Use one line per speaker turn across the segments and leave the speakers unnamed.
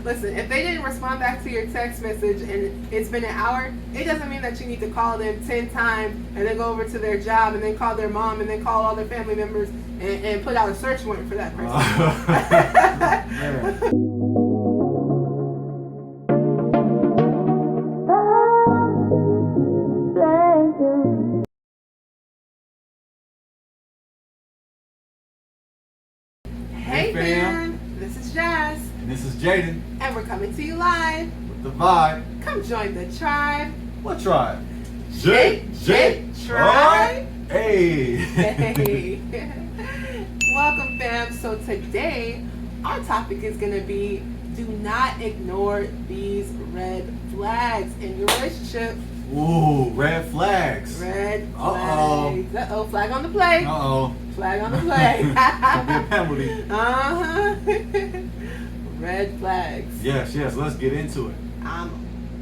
Listen, if they didn't respond back to your text message and it's been an hour, it doesn't mean that you need to call them 10 times and then go over to their job and then call their mom and then call all their family members and put out a search warrant for that person. Hey fam, this is Jazz.
And this is Jaden.
And we're coming to you live.
With the vibe.
Come join the tribe.
What tribe?
J Tribe.
Hey.
Hey. Welcome fam. So today our topic is going to be do not ignore these red flags in your relationship.
Ooh, red flags.
Red
Uh-oh.
flags. Uh-oh. Flag on the play.
Uh-oh.
Flag on the play.
Gonna be a penalty.
Uh-huh. Red flags.
Yes, let's get into it.
I'm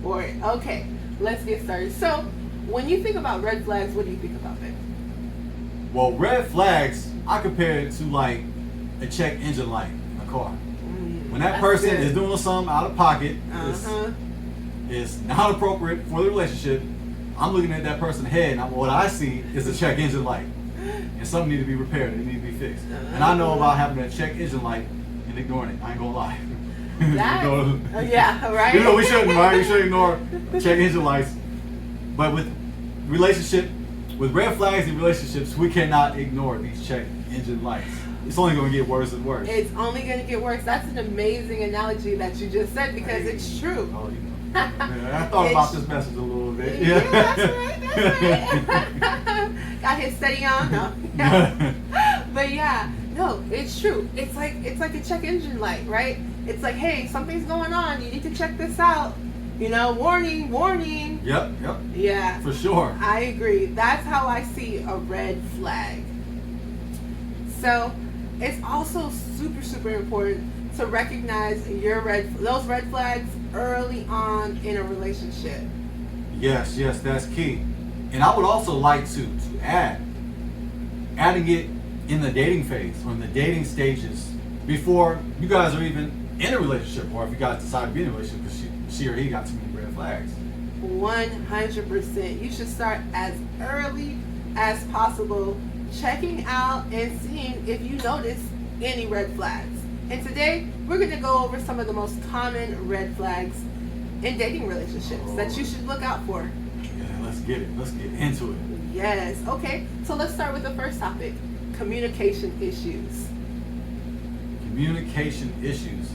for it. Okay, let's get started. So, when you think about red flags, what do you think about them?
Well, red flags, I compare it to like a check engine light in a car. When that person is doing something out of pocket, it's not appropriate for the relationship, I'm looking at that person's head and what I see is a check engine light. And something needs to be repaired, it needs to be fixed. And I know about having a check engine light and ignoring it. I ain't gonna lie.
Yeah, right?
You know, we shouldn't, right? We should ignore check engine lights. But with red flags in relationships, we cannot ignore these check engine lights. It's only going to get worse and worse.
It's only going to get worse. That's an amazing analogy that you just said because it's true.
Oh, you know. Yeah, I thought about this message a little bit.
Yeah, that's right. Got his steady on, no. But yeah, no, it's true. It's like a check engine light, right? It's like, hey, something's going on. You need to check this out. You know, warning.
Yep.
Yeah.
For sure.
I agree. That's how I see a red flag. So, it's also super, super important to recognize those red flags early on in a relationship.
Yes, that's key. And I would also like to adding it in the dating phase or in the dating stages before you guys are even in a relationship, or if you guys decide to be in a relationship because she or he got too many red flags.
100%. You should start as early as possible, checking out and seeing if you notice any red flags. And today, we're going to go over some of the most common red flags in dating relationships that you should look out for.
Yeah, let's get into it.
Yes. Okay. So let's start with the first topic, communication issues.
Communication issues.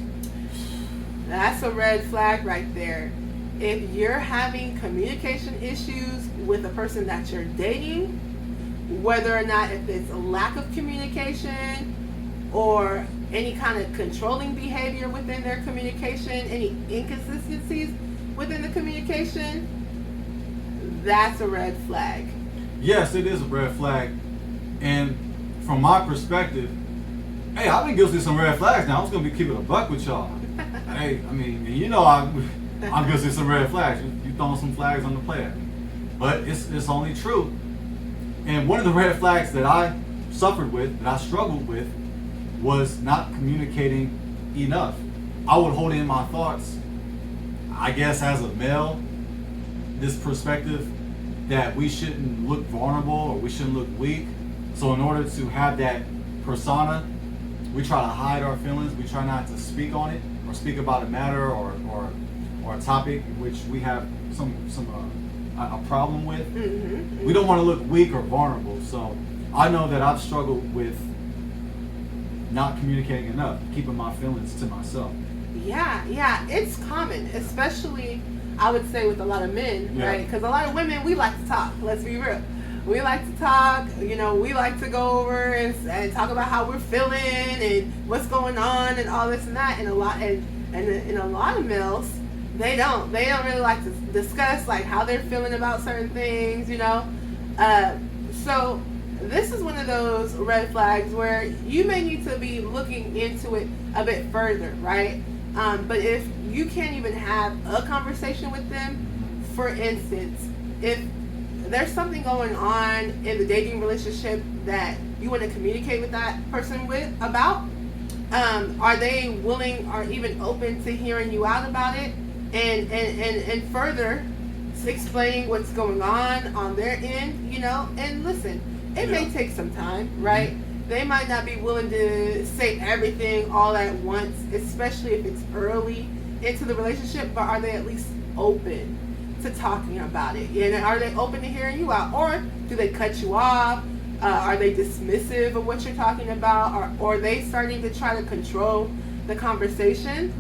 That's a red flag right there. If you're having communication issues with a person that you're dating, whether or not if it's a lack of communication or any kind of controlling behavior within their communication, any inconsistencies within the communication, that's a red flag.
Yes, it is a red flag. And from my perspective, hey, I've been guilty of some red flags now. I'm just going to be keeping a buck with y'all. Hey, I mean, you know I'm guilty of some red flags. You throwing some flags on the play at me. But it's only true. And one of the red flags that I suffered with, that I struggled with, was not communicating enough. I would hold in my thoughts, I guess as a male, this perspective that we shouldn't look vulnerable or we shouldn't look weak. So in order to have that persona, we try to hide our feelings. We try not to speak on it or speak about a matter or a topic which we have a problem with.
Mm-hmm.
We don't want to look weak or vulnerable. So I know that I've struggled with not communicating enough, keeping my feelings to myself.
Yeah, it's common, especially I would say with a lot of men,
Yeah.
right? Because a lot of women, we like to talk. Let's be real. We like to talk. You know, we like to go over and talk about how we're feeling and what's going on and all this and that. And a lot of males, they don't really like to discuss like how they're feeling about certain things. You know, so this is one of those red flags where you may need to be looking into it a bit further, right? But if you can't even have a conversation with them, for instance, if there's something going on in the dating relationship that you want to communicate with that person about, Are they willing or even open to hearing you out about it, and further explaining what's going on their end, and listen, it may take some time, right? They might not be willing to say everything all at once, especially if it's early into the relationship, but are they at least open to talking about it? And are they open to hearing you out? Or do they cut you off? Are they dismissive of what you're talking about? Or are they starting to try to control the conversation?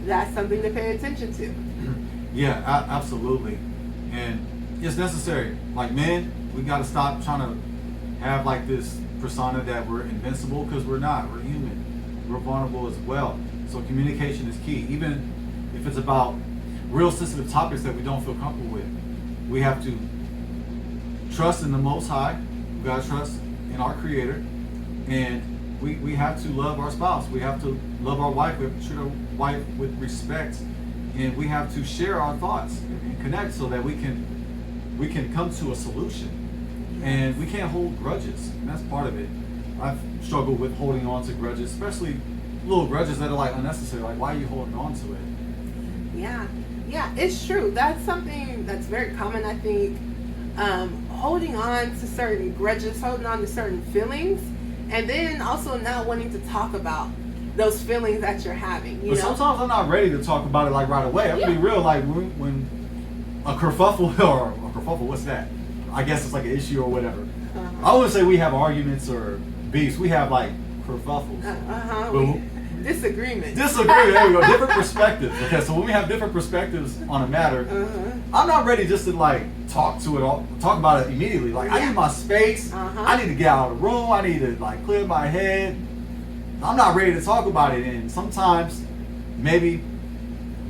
That's something to pay attention to.
Yeah, absolutely. And it's necessary. Like men, we got to stop trying to have like this persona that we're invincible, because we're not. We're human. We're vulnerable as well. So communication is key. Even if it's about real sensitive topics that we don't feel comfortable with, we have to trust in the Most High. We got to trust in our Creator. And we have to love our spouse. We have to love our wife. We have to treat our wife with respect. And we have to share our thoughts and connect so that we can come to a solution. And we can't hold grudges. And that's part of it. I've struggled with holding on to grudges, especially little grudges that are like unnecessary. Like, why are you holding on to it?
Yeah, it's true. That's something that's very common, I think. Holding on to certain grudges, holding on to certain feelings, and then also not wanting to talk about those feelings that you're having.
But sometimes I'm not ready to talk about it like right away. I'm gonna be real. Like when a kerfuffle or a kerfuffle, what's that? I guess it's like an issue or whatever. I wouldn't say we have arguments or beefs. We have like kerfuffles.
Disagreement.
There we go. Different perspectives. Okay, so when we have different perspectives on a matter, I'm not ready just to like talk about it immediately. Like I need my space. I need to get out of the room. I need to like clear my head. I'm not ready to talk about it. And sometimes maybe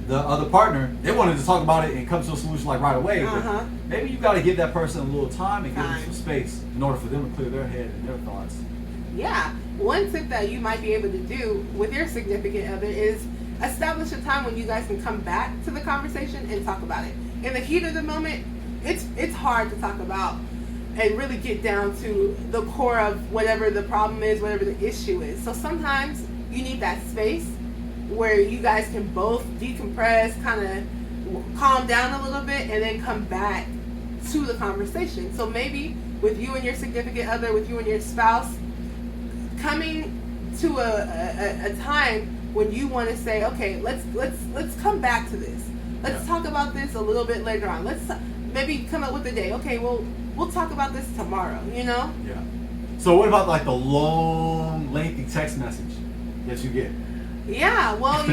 the other partner, they wanted to talk about it and come to a solution like right away. But maybe you got to give that person a little time and give them some space in order for them to clear their head and their thoughts.
Yeah. One tip that you might be able to do with your significant other is establish a time when you guys can come back to the conversation and talk about it. In the heat of the moment, it's hard to talk about and really get down to the core of whatever the problem is, whatever the issue is. So sometimes you need that space where you guys can both decompress, kind of calm down a little bit, and then come back to the conversation. So maybe with you and your significant other, with you and your spouse, coming to a time when you want to say, okay, let's come back to this. Let's talk about this a little bit later on. Let's maybe come up with a day. Okay, well, we'll talk about this tomorrow, Yeah.
So what about like the long, lengthy text message that you get?
Yeah, well,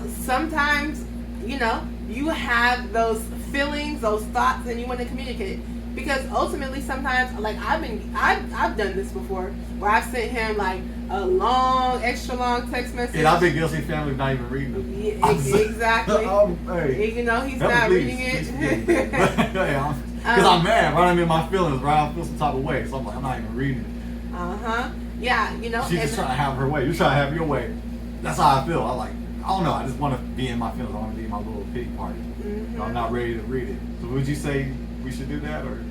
sometimes, you have those feelings, those thoughts, and you want to communicate it. Because ultimately, sometimes, like I've done this before, where I've sent him like a long, extra long text message.
And I've been guilty of family not even reading them.
Yeah, exactly.
Hey,
he's not reading it.
Because I'm mad, right? I'm in my feelings, right? I feel some type of way, so I'm like, I'm not even reading it.
Yeah,
She's just trying to have her way. You're trying to have your way. That's how I feel. I don't know. I just want to be in my feelings. I want to be in my little pity party. I'm not ready to read it. So would you say we should do that, or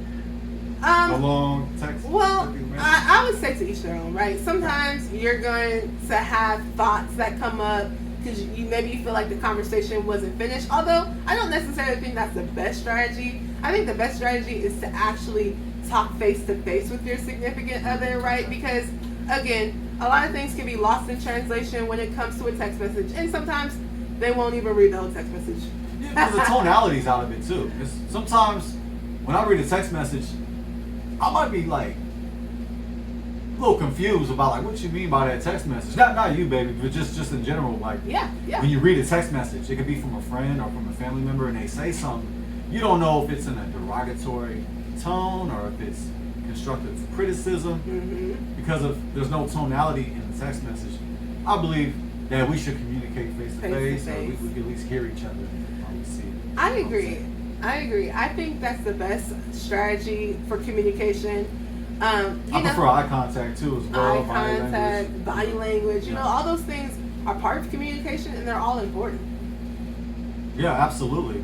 a long text?
Well, I would say to each their own, right? Sometimes you're going to have thoughts that come up because maybe you feel like the conversation wasn't finished. Although I don't necessarily think that's the best strategy. I think the best strategy is to actually talk face to face with your significant other, right? Because again, a lot of things can be lost in translation when it comes to a text message, and sometimes they won't even read the whole text message.
Yeah, because the tonality's out of it too. Sometimes when I read a text message, I might be like a little confused about like what you mean by that text message. Not you, baby, but just in general. Like when you read a text message, it could be from a friend or from a family member, and they say something. You don't know if it's in a derogatory tone or if it's constructive criticism, because there's no tonality in the text message. I believe that we should communicate face to face, so we can at least hear each other when we see it.
I agree. I think that's the best strategy for communication.
I prefer eye contact too, as well.
Eye contact, body language. All those things are part of communication, and they're all important.
Yeah, absolutely.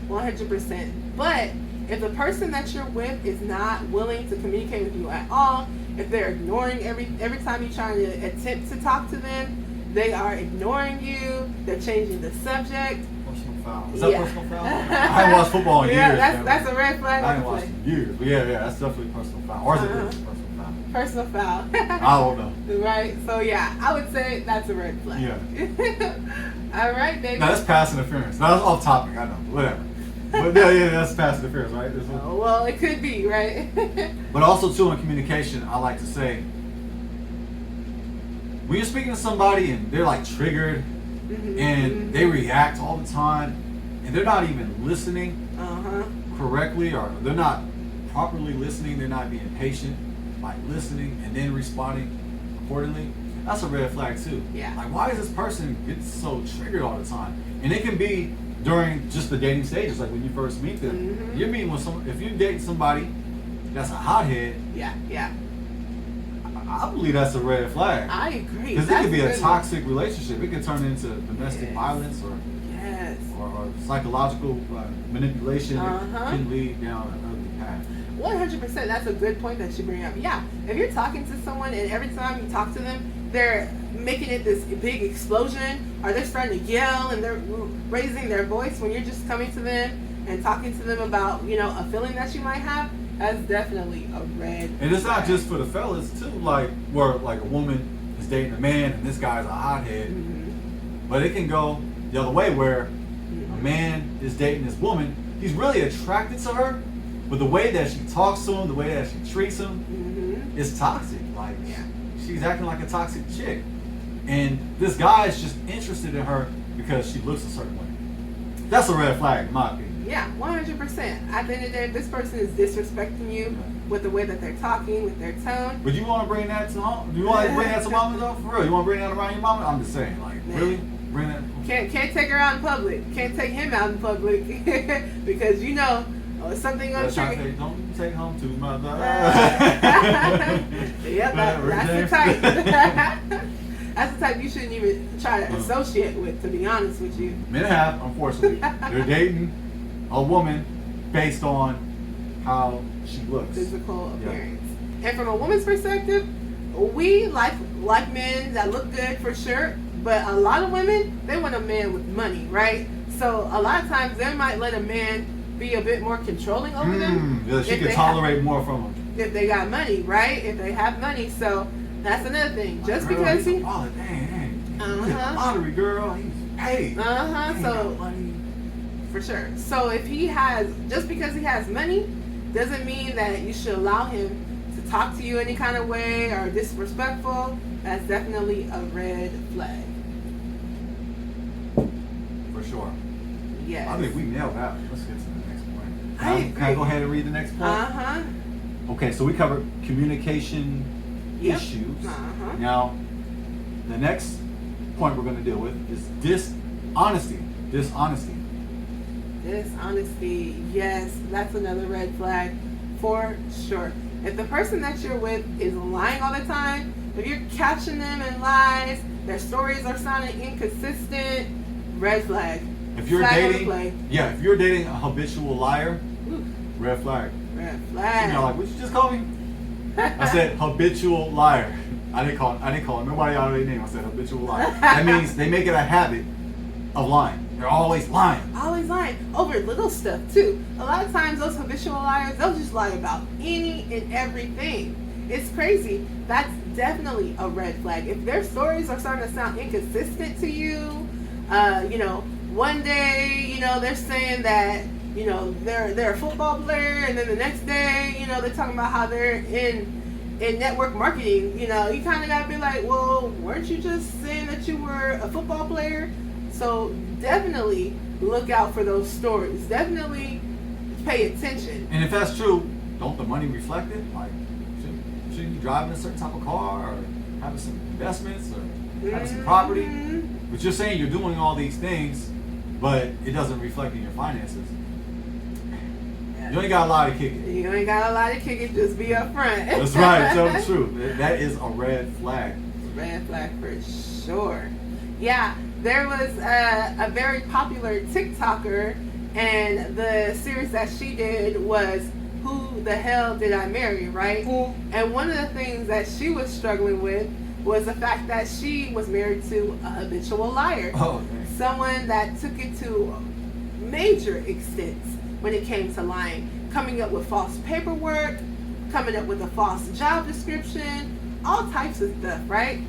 100%. But if the person that you're with is not willing to communicate with you at all, if they're ignoring every time you try to attempt to talk to them, They are ignoring you. They're changing the subject.
Personal foul. Is that personal foul? I haven't watched football in years.
Yeah, that's
man.
a red flag.
I haven't watched in years. But yeah, that's definitely personal foul. Or is it personal foul?
Personal foul.
I don't know.
Right. So yeah, I would say that's a red flag.
Yeah.
All right, baby.
Now that's pass interference. Now that's off topic. I know. Whatever. But yeah, that's pass interference, right?
Oh, well, it could be, right?
But also too in communication, I like to say, when you're speaking to somebody and they're like triggered and they react all the time and they're not even listening correctly, or they're not properly listening, they're not being patient, like listening and then responding accordingly, that's a red flag too.
Yeah.
Like, why is this person getting so triggered all the time? And it can be during just the dating stages, like when you first meet them. You're meeting with some. If you're dating somebody that's a hothead,
yeah.
I believe that's a red flag.
I agree.
Because it could be a toxic relationship. It could turn into domestic violence or psychological manipulation. It can lead down an ugly path.
100%. That's a good point that you bring up. Yeah. If you're talking to someone and every time you talk to them, they're making it this big explosion, or they're starting to yell and they're raising their voice when you're just coming to them and talking to them about, a feeling that you might have, that's definitely a red
And it's
flag.
not just for the fellas too, like where like a woman is dating a man and this guy's a hothead. But it can go the other way where a man is dating this woman, he's really attracted to her, but the way that she talks to him, the way that she treats him is toxic. Like she's acting like a toxic chick. And this guy is just interested in her because she looks a certain way. That's a red flag in my opinion.
Yeah, 100%. At the end of the day, if this person is disrespecting you with the way that they're talking, with their tone.
But you want to bring that to home? Do you want to bring that to mama though? For real? You want to bring that around your mama? I'm just saying, like, really? Bring that?
Can't take her out in public. Can't take him out in public because something gonna trigger.
Don't take home to mother.
Yep, that's the type. That's the type you shouldn't even try to associate with, to be honest with you.
Men have, unfortunately, they're dating a woman based on how she looks.
Physical appearance. And from a woman's perspective, we like men that look good for sure, but a lot of women, they want a man with money, right? So a lot of times they might let a man be a bit more controlling over them.
Yeah, she can tolerate more from him.
If they got money, right? If they have money. So that's another thing. Just because he...
Dang. Lottery girl, he's paid.
So,
money.
For sure. So if just because he has money, doesn't mean that you should allow him to talk to you any kind of way or disrespectful. That's definitely a red flag.
For sure.
Yes.
I think we nailed that. Let's get to the next point. Can I go ahead and read the next point? Okay, so we covered communication issues. Now, the next point we're going to deal with is dishonesty.
Dishonesty, yes, that's another red flag for sure. If the person that you're with is lying all the time, if you're catching them in lies, their stories are sounding inconsistent, red flag.
If you're if you're dating a habitual liar, red flag.
Red flag.
Like, what you just call me? I said habitual liar. I didn't call it nobody out of their name. I said habitual liar. That means they make it a habit of lying. They're always lying.
Always lying over little stuff too. A lot of times those habitual liars, they'll just lie about any and everything. It's crazy. That's definitely a red flag. If their stories are starting to sound inconsistent to you, one day, they're saying that, they're a football player, and then the next day, they're talking about how they're in network marketing. You kind of got to be like, well, weren't you just saying that you were a football player? So definitely look out for those stories. Definitely pay attention.
And if that's true, don't the money reflect it? Like, shouldn't you drive in a certain type of car, or having some investments, or having some property? But you're saying you're doing all these things, but it doesn't reflect in your finances. You ain't got a lot to kick it.
You ain't got a lot to kick it. Just be upfront.
That's right. Tell the truth. That is a red flag.
Red flag for sure. Yeah, there was a very popular TikToker, and the series that she did was Who the Hell Did I Marry, right? And one of the things that she was struggling with was the fact that she was married to a habitual liar.
Oh, dang.
Someone that took it to major extents when it came to lying, coming up with false paperwork, coming up with a false job description, all types of stuff, right?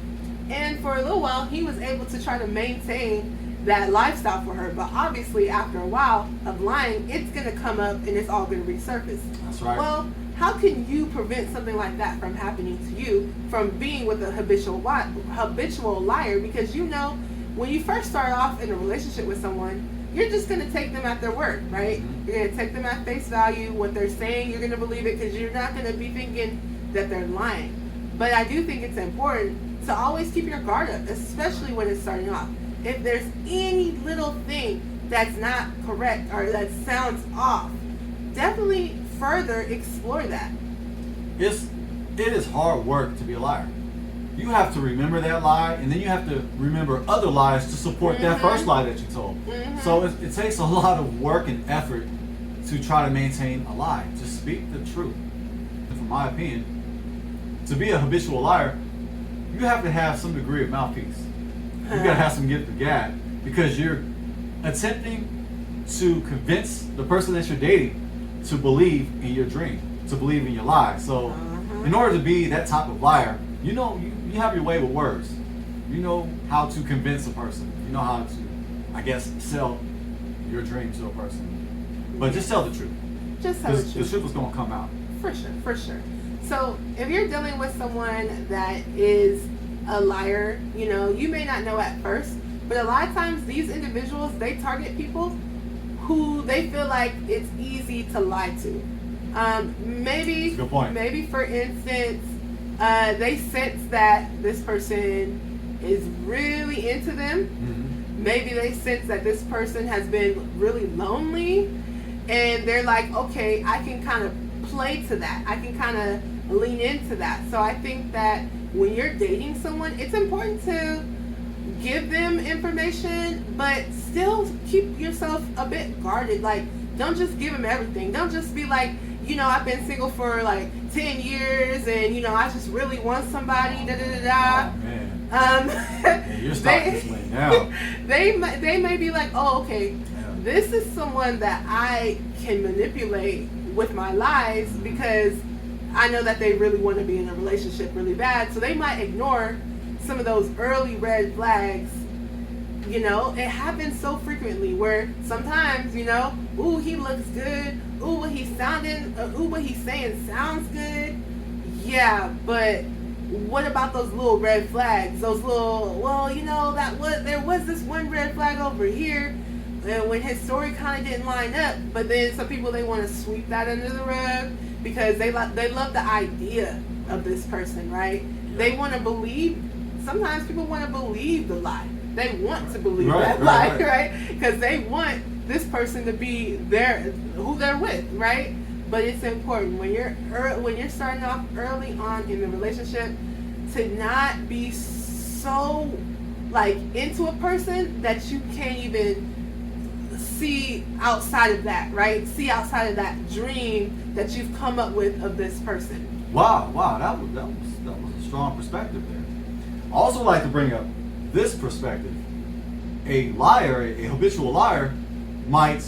And for a little while, he was able to try to maintain that lifestyle for her. But obviously, after a while of lying, it's going to come up and it's all going to resurface.
That's right.
Well, how can you prevent something like that from happening to you, from being with a habitual liar? Because you know, when you first start off in a relationship with someone, you're just going to take them at their word, right?
Mm-hmm.
You're going to take them at face value. What they're saying, you're going to believe it because you're not going to be thinking that they're lying. But I do think it's important to always keep your guard up, especially when it's starting off. If there's any little thing that's not correct or that sounds off, definitely further explore that.
It is hard work to be a liar. You have to remember that lie, and then you have to remember other lies to support that first lie that you told. So it takes a lot of work and effort to try to maintain a lie, to speak the truth. And from my opinion, to be a habitual liar, you have to have some degree of mouthpiece. You gotta have some gift of gab, because you're attempting to convince the person that you're dating to believe in your dream, to believe in your lie. So in order to be that type of liar, you know, you have your way with words. You know how to convince a person. You know how to, I guess, sell your dream to a person. But just tell the truth.
Just tell the
The
truth.
truth is gonna come out.
For sure, for sure. So if you're dealing with someone that is a liar, you know, you may not know at first, but a lot of times these individuals, they target people who they feel like it's easy to lie to. Maybe,
That's a good point.
maybe for instance, they sense that this person is really into them.
Mm-hmm.
Maybe they sense that this person has been really lonely, and they're like, okay, I can kind of play to that. I can kind of lean into that. So I think that when you're dating someone, it's important to give them information, but still keep yourself a bit guarded. Like, don't just give them everything. Don't just be like, you know, I've been single for like 10 years and, you know, I just really want somebody, da da da da.
Oh, man.
Yeah,
you're starting this way now.
They may be like, oh, okay,
Yeah.
this is someone that I can manipulate with my lies because I know that they really want to be in a relationship really bad. So they might ignore some of those early red flags. You know, it happens so frequently where sometimes, you know, ooh, he looks good. Ooh, what he's sounding, ooh, what he's saying sounds good. Yeah, but what about those little red flags? Those little, well, you know, there was this one red flag over here, and when his story kind of didn't line up, but then some people, they want to sweep that under the rug because they love the idea of this person, right? They want to believe. Sometimes people want to believe the lie. They want to believe that lie, right? Because they want this person to be who they're with, right? But it's important when you're starting off early on in the relationship to not be so like into a person that you can't even see outside of that, right? See outside of that dream that you've come up with of this person.
Wow, that was a strong perspective there. I also like to bring up this perspective. A liar, a habitual liar, might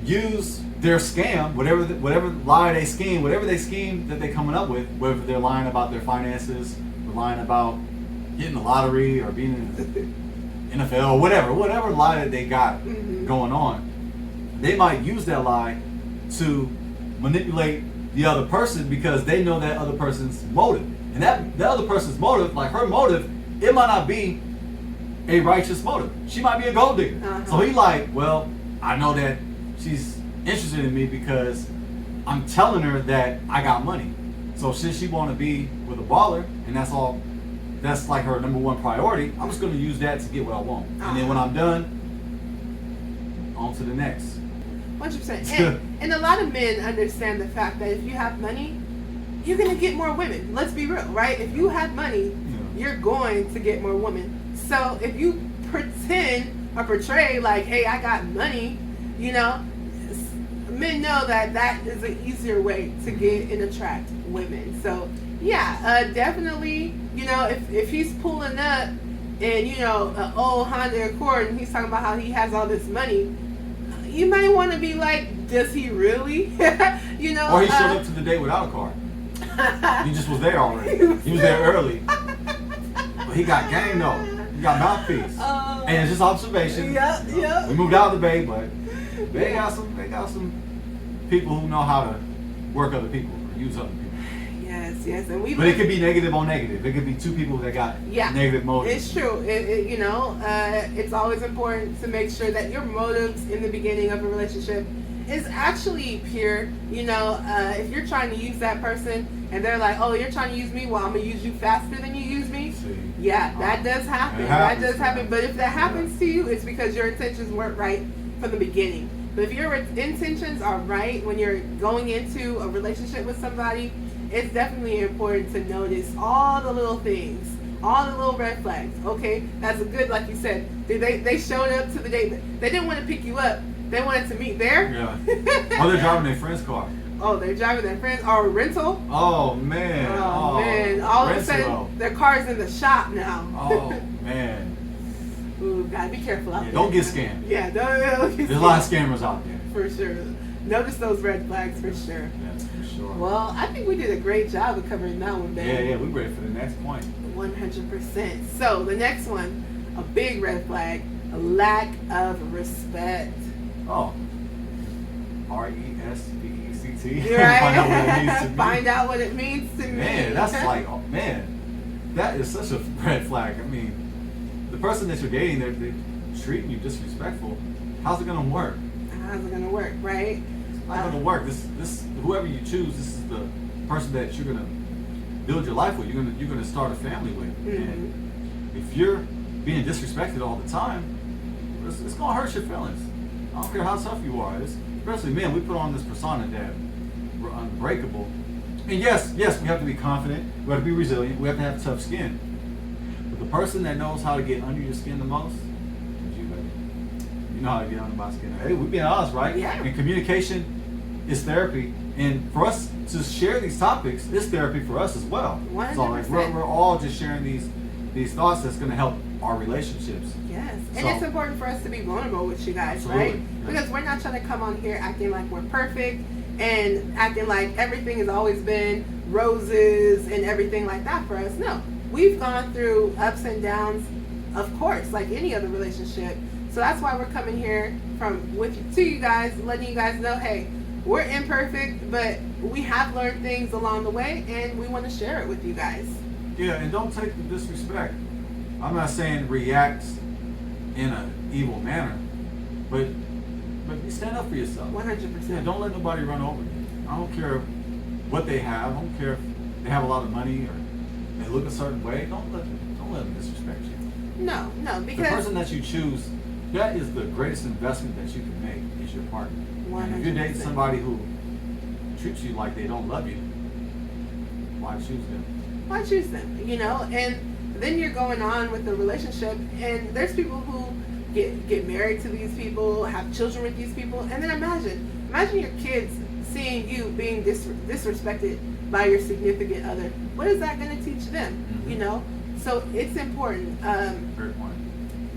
use their scam, whatever lie they scheme, whatever they scheme that they're coming up with, whether they're lying about their finances, or lying about getting the lottery, or being in the NFL, or whatever lie that they got going on, they might use that lie to manipulate the other person because they know that other person's motive. And that other person's motive, like her motive, it might not be a righteous motive. She might be a gold digger. So he like, well, I know that she's interested in me because I'm telling her that I got money. So since she want to be with a baller, and that's like her number one priority, I'm just going to use that to get what I want. And then when I'm done, on to the next.
100%. And a lot of men understand the fact that if you have money, you're going to get more women. Let's be real, right? If you have money, you're going to get more women. So if you pretend or portray like, hey, I got money, you know, men know that is an easier way to get and attract women. So Yeah, definitely. You know, if he's pulling up in, you know, an old Honda Accord and he's talking about how he has all this money, you might want to be like, does he really? You know,
Or he showed up to the date without a car. He just was there already. He was there early. But he got game though. He got mouthpiece. And it's just observation.
Yeah.
We moved out of the Bay, but they got some people who know how to work other people or use other people.
Yes, and we.
But it could be negative on negative. It could be two people that got negative motives.
It's true. You know, it's always important to make sure that your motives in the beginning of a relationship is actually pure. You know, if you're trying to use that person and they're like, oh, you're trying to use me, well, I'm gonna use you faster than you use me. Yeah, that does happen. That does happen. But if that happens to you, it's because your intentions weren't right from the beginning. But if your intentions are right when you're going into a relationship with somebody, it's definitely important to notice all the little things, all the little red flags. Okay, that's a good, like you said, they showed up to the date. They didn't want to pick you up. They wanted to meet there.
Yeah. Oh, they're driving their friend's car.
Oh, they're driving their friends or rental.
Oh man.
Oh man. All of a sudden, their car's in the shop now.
Oh man.
Ooh, gotta be careful out there.
Don't get scammed.
Yeah, don't get
There's a lot of scammers out there.
For sure. Notice those red flags for sure.
Yes, for sure.
Well, I think we did a great job of covering that one, babe.
Yeah, we're ready for the next point.
100%. So the next one, a big red flag, a lack of respect.
Oh. RESPECT.
Right. Find out what it means to me.
Man, that's like, oh, man, that is such a red flag. I mean, the person that you're dating, they're treating you disrespectful. How's it gonna work?
How's it gonna work, right?
It's not gonna work. This whoever you choose, this is the person that you're gonna build your life with. You're gonna start a family with.
Mm-hmm.
And if you're being disrespected all the time, it's gonna hurt your feelings. I don't care how tough you are. Especially men, we put on this persona that we're unbreakable. And yes, we have to be confident. We have to be resilient. We have to have tough skin. But the person that knows how to get under your skin the most, is you, baby. You know how to get under my skin. Hey, we're being honest, right?
Yeah.
And communication is therapy. And for us to share these topics, it's therapy for us as well.
100%.
So like we're all just sharing these thoughts that's going to help our relationships.
Yes, and
So,
it's important for us to be vulnerable with you guys,
absolutely,
right?
yeah.
Because we're not trying to come on here acting like we're perfect and acting like everything has always been roses and everything like that for us. No, we've gone through ups and downs, of course, like any other relationship. So that's why we're coming here to you guys, letting you guys know, hey, we're imperfect, but we have learned things along the way, and we want to share it with you guys.
Yeah, and don't take the disrespect. I'm not saying react in an evil manner, but you stand up for yourself.
100%.
Yeah, don't let nobody run over you. I don't care what they have. I don't care if they have a lot of money or they look a certain way. Don't let them disrespect you.
No,
The
because
person that you choose, that is the greatest investment that you can make is your partner. And if you're dating
100%.
somebody who treats you like they don't love you, why choose them?
Why choose them? You know, and then you're going on with the relationship, and there's people who get married to these people, have children with these people, and then imagine your kids seeing you being disrespected by your significant other. What is that going to teach them?
Mm-hmm.
You know, so it's important.
Great point.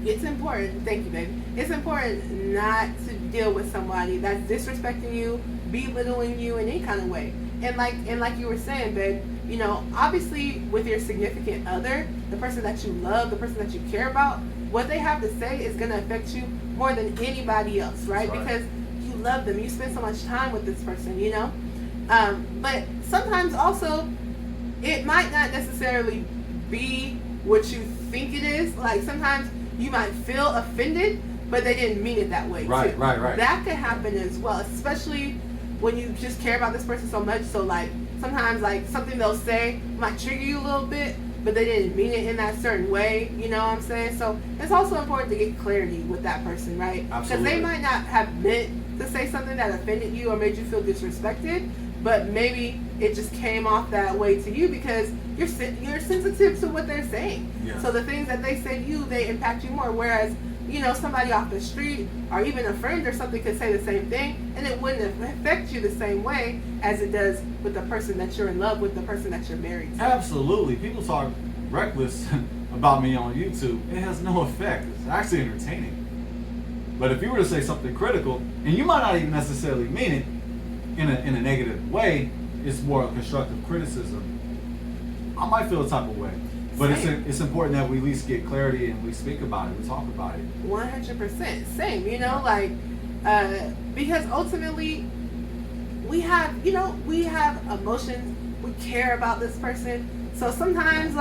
It's important. Thank you, baby. It's important not to deal with somebody that's disrespecting you, belittling you in any kind of way. And like you were saying, babe, you know, obviously with your significant other, the person that you love, the person that you care about, what they have to say is going to affect you more than anybody else, right?
That's right.
Because you love them. You spend so much time with this person, you know? But sometimes also, it might not necessarily be what you think it is. Like sometimes you might feel offended, but they didn't mean it that way.
Right,
too.
right.
That could happen as well, especially when you just care about this person so much. So like sometimes like something they'll say might trigger you a little bit, but they didn't mean it in that certain way. You know what I'm saying? So it's also important to get clarity with that person, right? Because
Absolutely.
they might not have meant to say something that offended you or made you feel disrespected, but maybe it just came off that way to you because you're sensitive to what they're saying.
Yes.
So the things that they say to you, they impact you more. Whereas somebody off the street or even a friend or something could say the same thing, and it wouldn't affect you the same way as it does with the person that you're in love with, the person that you're married to.
Absolutely. People talk reckless about me on YouTube. It has no effect. It's actually entertaining. But if you were to say something critical, and you might not even necessarily mean it in a negative way, it's more a constructive criticism, I might feel a type of way. But it's important that we at least get clarity and we speak about it, we talk about it.
100%. Same, because ultimately we have emotions, we care about this person. So sometimes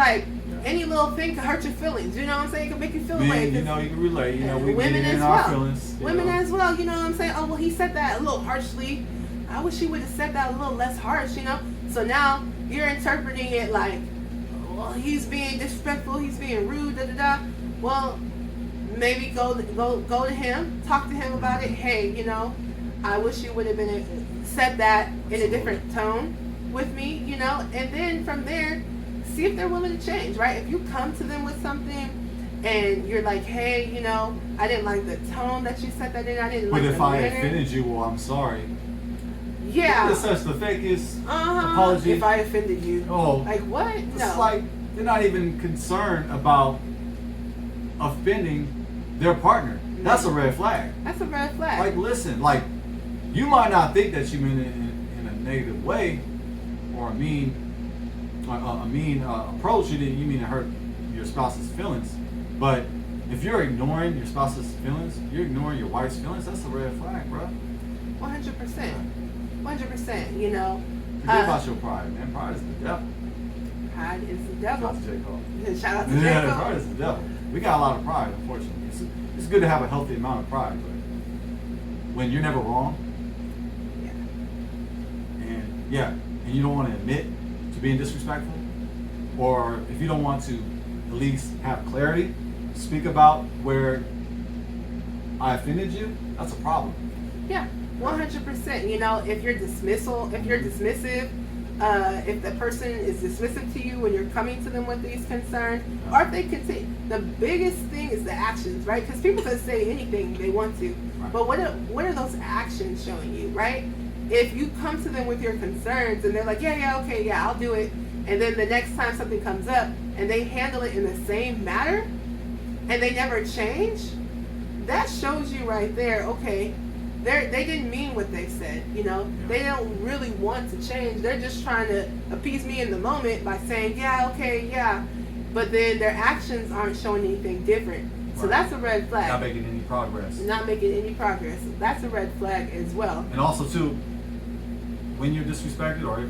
any little thing can hurt your feelings, you know what I'm saying? It can make you feel away.
You can relate, we
women
get in
as
our
well.
feelings.
Women as well, you know what I'm saying? Oh, well, he said that a little harshly. I wish he would have said that a little less harsh, So now you're interpreting it like, well, he's being disrespectful, he's being rude, da da da. Well, maybe go to him, talk to him about it. Hey, I wish you would have said that in a different tone with me, and then from there, see if they're willing to change, right? If you come to them with something and you're like, hey, I didn't like the tone that you said that in, I didn't like the manner.
But if I offended you, well, I'm sorry.
Yeah.
It's such the fakest apology.
If I offended you.
Oh.
Like what?
It's
No.
like they're not even concerned about offending their partner. That's a red flag.
That's a red flag.
Like, listen, you might not think that you mean it in a negative way or a mean approach. You mean to hurt your spouse's feelings. But if you're ignoring your spouse's feelings, you're ignoring your wife's feelings, that's a red flag, bro.
100%. 100%,
Forget about your pride, man. Pride is the devil.
Pride is the devil.
Shout out to J. Cole.
Shout out to J. Cole.
Yeah, pride is the devil. We got a lot of pride, unfortunately. It's good to have a healthy amount of pride, but when you're never wrong, and you don't want to admit to being disrespectful, or if you don't want to at least have clarity, speak about where I offended you, that's a problem.
Yeah, 100%. If you're dismissive, if the person is dismissive to you when you're coming to them with these concerns, or if they continue, the biggest thing is the actions, right? Because people can say anything they want to, but what are those actions showing you, right? If you come to them with your concerns and they're like, okay, I'll do it, and then the next time something comes up and they handle it in the same manner and they never change, that shows you right there, okay, they didn't mean what they said, They don't really want to change. They're just trying to appease me in the moment by saying, but then their actions aren't showing anything different. So that's a red flag.
Not making any progress.
That's a red flag as well.
And also too, when you're disrespected or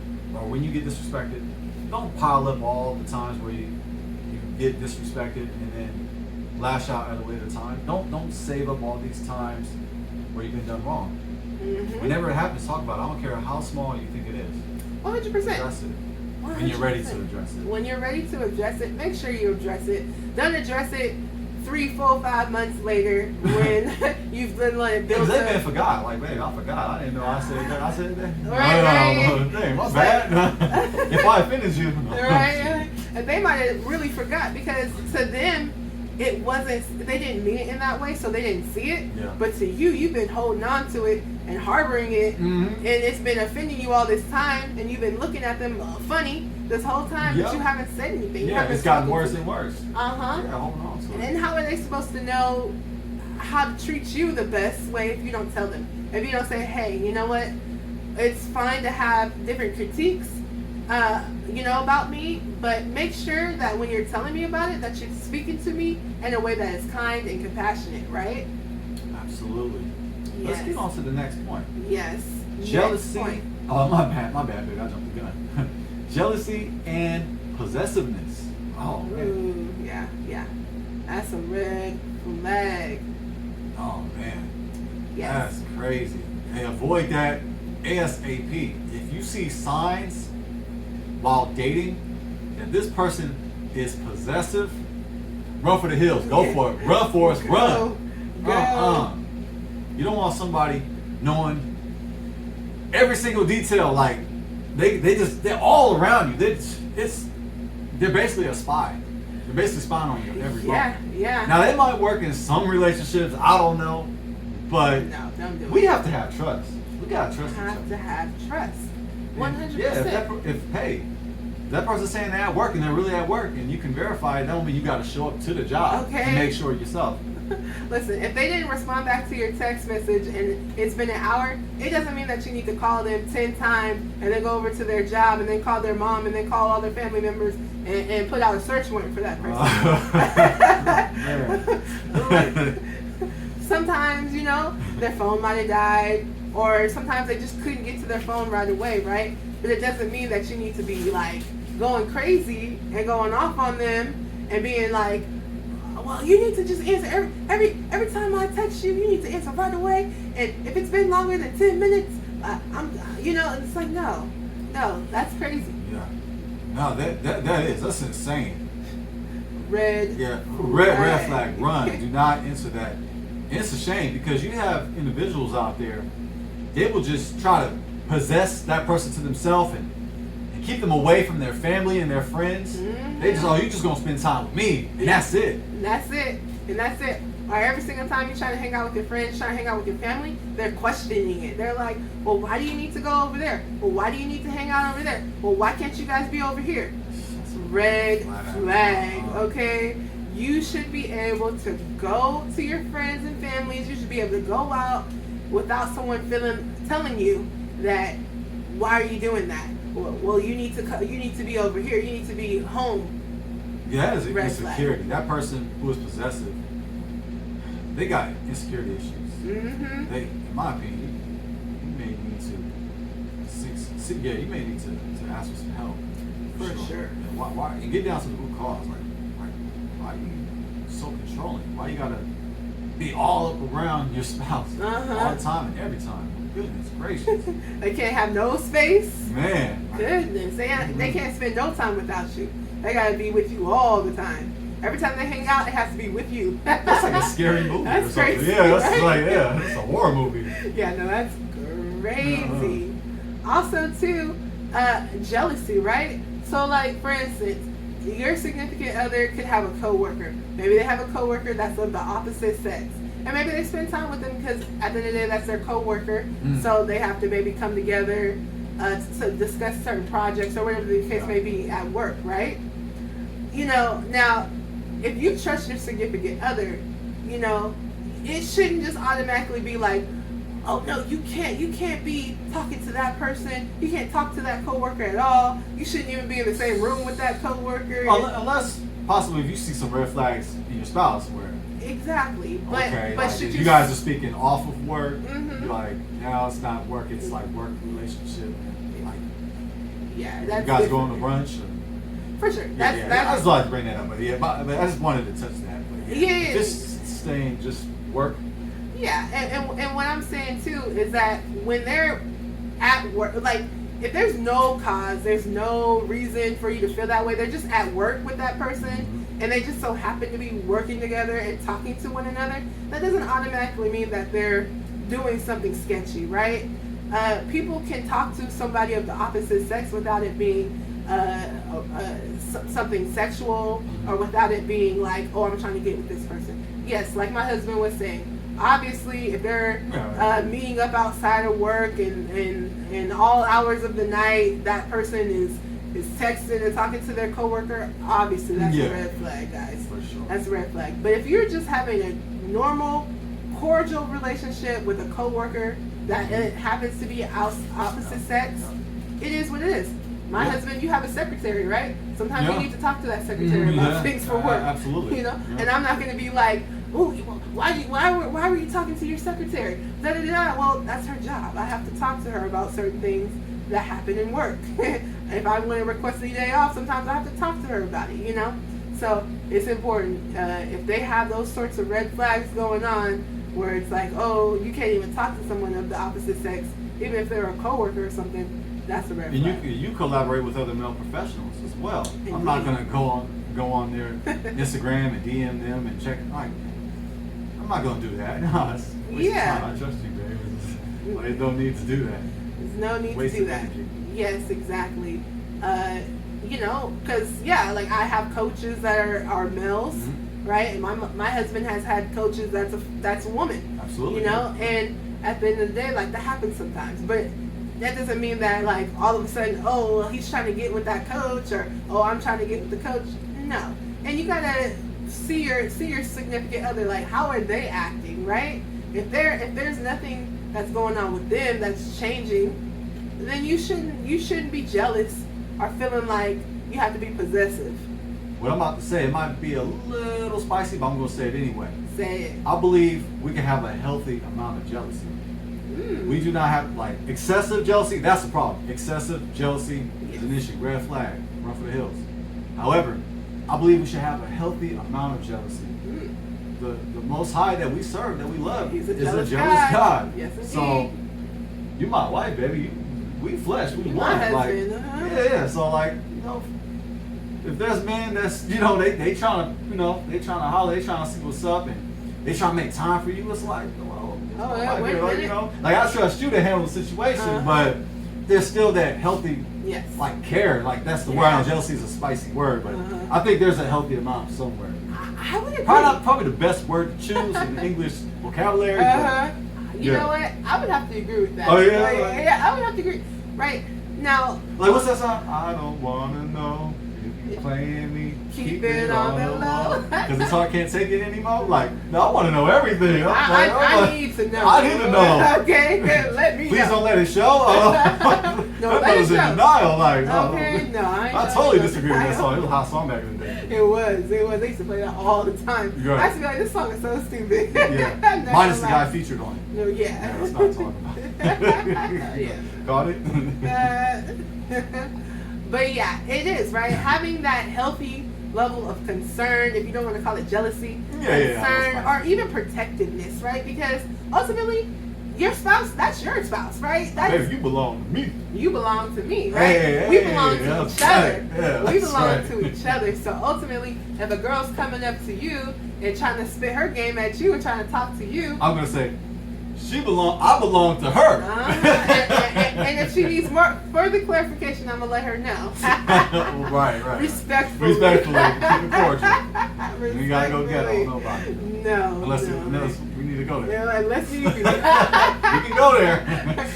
when you get disrespected, don't pile up all the times where you get disrespected and then lash out at a later time. Don't save up all these times where you've been done wrong.
Mm-hmm.
Whenever it happens, talk about it. I don't care how small you think it is.
100%.
Address it.
100%.
When you're ready to address it.
When you're ready to address it, make sure you address it. Don't address it 3, 4, 5 months later when you've been built
Because
up.
they may forgot. Like, babe, I forgot. I didn't know I said that. I said that.
Right.
Dang, my bad. If I offended you.
Right. And they might have really forgot because to them, they didn't mean it in that way, so they didn't see it.
Yeah.
But to you, you've been holding on to it and harboring it, and it's been offending you all this time, and you've been looking at them funny this whole time, but you haven't said anything.
Yeah, it's gotten worse and worse.
Uh-huh.
Yeah, holding on to it.
And then how are they supposed to know how to treat you the best way if you don't tell them? If you don't say, hey, you know what? It's fine to have different critiques, about me, but make sure that when you're telling me about it, that you're speaking to me in a way that is kind and compassionate, right?
Absolutely.
Yes.
Let's get on to the next point.
Yes.
Jealousy.
Next point.
Oh, my bad, baby. I jumped the gun. Jealousy and possessiveness. Oh, man.
Ooh, yeah. That's a red flag.
Oh, man.
Yes.
That's crazy. Hey, avoid that ASAP. If you see signs while dating that this person is possessive, run for the hills. Go for it. Run, Forrest, run.
Go.
You don't want somebody knowing every single detail. Like they're all around you. They're basically a spy. They're basically spying on you every
Yeah,
moment.
yeah.
Now they might work in some relationships. I don't know, but
No, don't do it.
we have to have trust. We gotta trust each
have
other.
to have trust. 100%.
Yeah, if that person's saying they're at work and they're really at work, and you can verify it, that don't mean you got to show up to the job
Okay.
to make sure yourself.
Listen, if they didn't respond back to your text message and it's been an hour, it doesn't mean that you need to call them 10 times and then go over to their job and then call their mom and then call all their family members and put out a search warrant for that person. Sometimes, you know, their phone might have died, or sometimes they just couldn't get to their phone right away, right? But it doesn't mean that you need to be like going crazy and going off on them and being like, well, you need to just answer every time I text you. You need to answer right away. And if it's been longer than 10 minutes, it's like no, that's crazy.
Yeah, no, that's insane.
Red
flag, run. Do not answer that. And it's a shame because you have individuals out there, they will just try to possess that person to themselves and keep them away from their family and their friends.
Mm-hmm.
They just, you just gonna spend time with me, and that's it.
And that's it. Or every single time you try to hang out with your friends, try to hang out with your family, they're questioning it. They're like, well, why do you need to go over there? Well, why do you need to hang out over there? Well, why can't you guys be over here? Red flag, okay? You should be able to go to your friends and families. You should be able to go out without someone telling you that, why are you doing that? Well, you need to be over here. You need to be home.
Yeah, that is
Red
insecurity.
flag.
That person who is possessive, they got insecurity issues.
Mm-hmm.
They, in my opinion, you may need to you may need to ask for some help.
For sure.
And why? And get down to the root cause. Like, why are you so controlling? Why you gotta be all up around your spouse all the time and every time? Goodness gracious.
They can't have no space.
Man.
Goodness, they can't spend no time without you. They gotta be with you all the time. Every time they hang out, it has to be with you.
That's like a scary movie.
That's
or something.
crazy.
Yeah, that's
right?
it's a horror movie.
Yeah, no, that's crazy. Also, too, jealousy, right? So, like, for instance, your significant other could have a coworker. Maybe they have a coworker that's of the opposite sex. And maybe they spend time with them because at the end of the day, that's their coworker. So they have to maybe come together to discuss certain projects or whatever the case may be at work, right? You know, now, if you trust your significant other, you know, it shouldn't just automatically be like, oh no, you can't be talking to that person. You can't talk to that coworker at all. You shouldn't even be in the same room with that coworker.
Unless possibly if you see some red flags in your spouse where
exactly, but
like,
should
you guys are speaking off of work,
Mm-hmm.
like now it's not work, it's like work relationship. Like
yeah, that's
you guys
different.
going to brunch?
For sure.
I just like to bring that up, but but I just wanted to touch that. But
Yeah.
just staying, just work.
Yeah, and what I'm saying too is that when they're at work, like if there's no cause, there's no reason for you to feel that way. They're just at work with that person, and they just so happen to be working together and talking to one another. That doesn't automatically mean that they're doing something sketchy, right? People can talk to somebody of the opposite sex without it being something sexual, or without it being like, oh, I'm trying to get with this person. Yes, like my husband was saying, obviously if they're meeting up outside of work and all hours of the night, that person is texting and talking to their coworker, obviously that's a red flag, guys.
For sure.
That's a red flag. But if you're just having a normal, cordial relationship with a coworker that it happens to be opposite sex, it is what it is. My husband, you have a secretary, right? Sometimes you need to talk to that secretary about things for work.
Absolutely.
You know, and I'm not going to be like, "Ooh, why were you talking to your secretary?" Da da da. Well, that's her job. I have to talk to her about certain things that happen in work. If I want to request a day off, sometimes I have to talk to her about it. You know, so it's important. If they have those sorts of red flags going on, where it's like, oh, you can't even talk to someone of the opposite sex, even if they're a coworker or something. That's a red flag.
And you collaborate with other male professionals as well. Indeed. I'm not gonna go on their Instagram and DM them and check. I'm not gonna do that. No, it's waste of time. I trust you, babe. Like, don't need to do that.
There's no need to do that. Energy. Yes, exactly. you know, because yeah, like I have coaches that are males, right? And my husband has had coaches that's a woman,
Absolutely.
you know. And at the end of the day, like that happens sometimes, but that doesn't mean that like all of a sudden, oh, well, he's trying to get with that coach, or oh, I'm trying to get with the coach. No, and you gotta see your significant other, like how are they acting, right? If there's nothing that's going on with them that's changing, then you shouldn't be jealous or feeling like you have to be possessive.
What I'm about to say, it might be a little spicy, but I'm going to say it anyway.
Say it.
I believe we can have a healthy amount of jealousy. We do not have, like, excessive jealousy. That's the problem. Excessive jealousy is an issue. Red flag. Run for the hills. However, I believe we should have a healthy amount of jealousy. The Most High that we serve, that we love,
He's
is
jealous
a jealous God.
Yes, indeed.
So, you my wife, baby. We flesh. We
You
one.
my
Like,
husband,
yeah. So, like, you know, if there's men that's, you know, they trying to, you know, they trying to holler, they trying to see what's up, and they trying to make time for you, it's like, well,
Oh, yeah, wait a minute.
you know, like I trust you to handle the situation, but there's still that healthy,
Yes.
like, care. Like, that's the word. I know jealousy is a spicy word, but I think there's a healthy amount somewhere.
I would agree.
Probably the best word to choose in the English vocabulary. but-
You know what? I would have to agree with that.
Oh, yeah?
Like,
Like-
yeah, I would have to agree. Right now,
Like, what's that song? I don't wanna know if you playing me.
Keep it on the low.
Because the heart can't take it anymore. Like, no, I want to know everything.
I need to know.
I need to know.
Okay, let me
Please
know.
don't let it show.
No,
That
let it
was in
show.
denial. Like,
Okay, no, I ain't
I
trying
totally
to
disagree with that
denial.
song. It was a hot song back in the day.
It was. They used to play that all the time.
Right.
I used to be like, this song is so stupid.
Yeah.
I'm not
Minus the
gonna
guy
lie.
featured on it.
No, yeah.
Yeah, let's not talk about it.
Yeah.
Got it?
But yeah, it is, right? Having that healthy level of concern, if you don't want to call it jealousy,
Yeah,
concern, or even protectiveness, right? Because ultimately, your spouse, that's your spouse, right? That's,
Baby, you belong to me.
you belong to me, right?
Hey,
we belong to
that's
each other.
right. Yeah,
We
that's
belong
right.
to each other. So ultimately, if a girl's coming up to you and trying to spit her game at you and trying to talk to you,
I'm gonna say, I belong to her.
and if she needs more further clarification, I'm gonna let her know.
right.
Respectfully.
Respectfully, keep it cordial. You gotta go get on nobody.
No.
Unless we need to go there.
Yeah, unless you.
We can go there.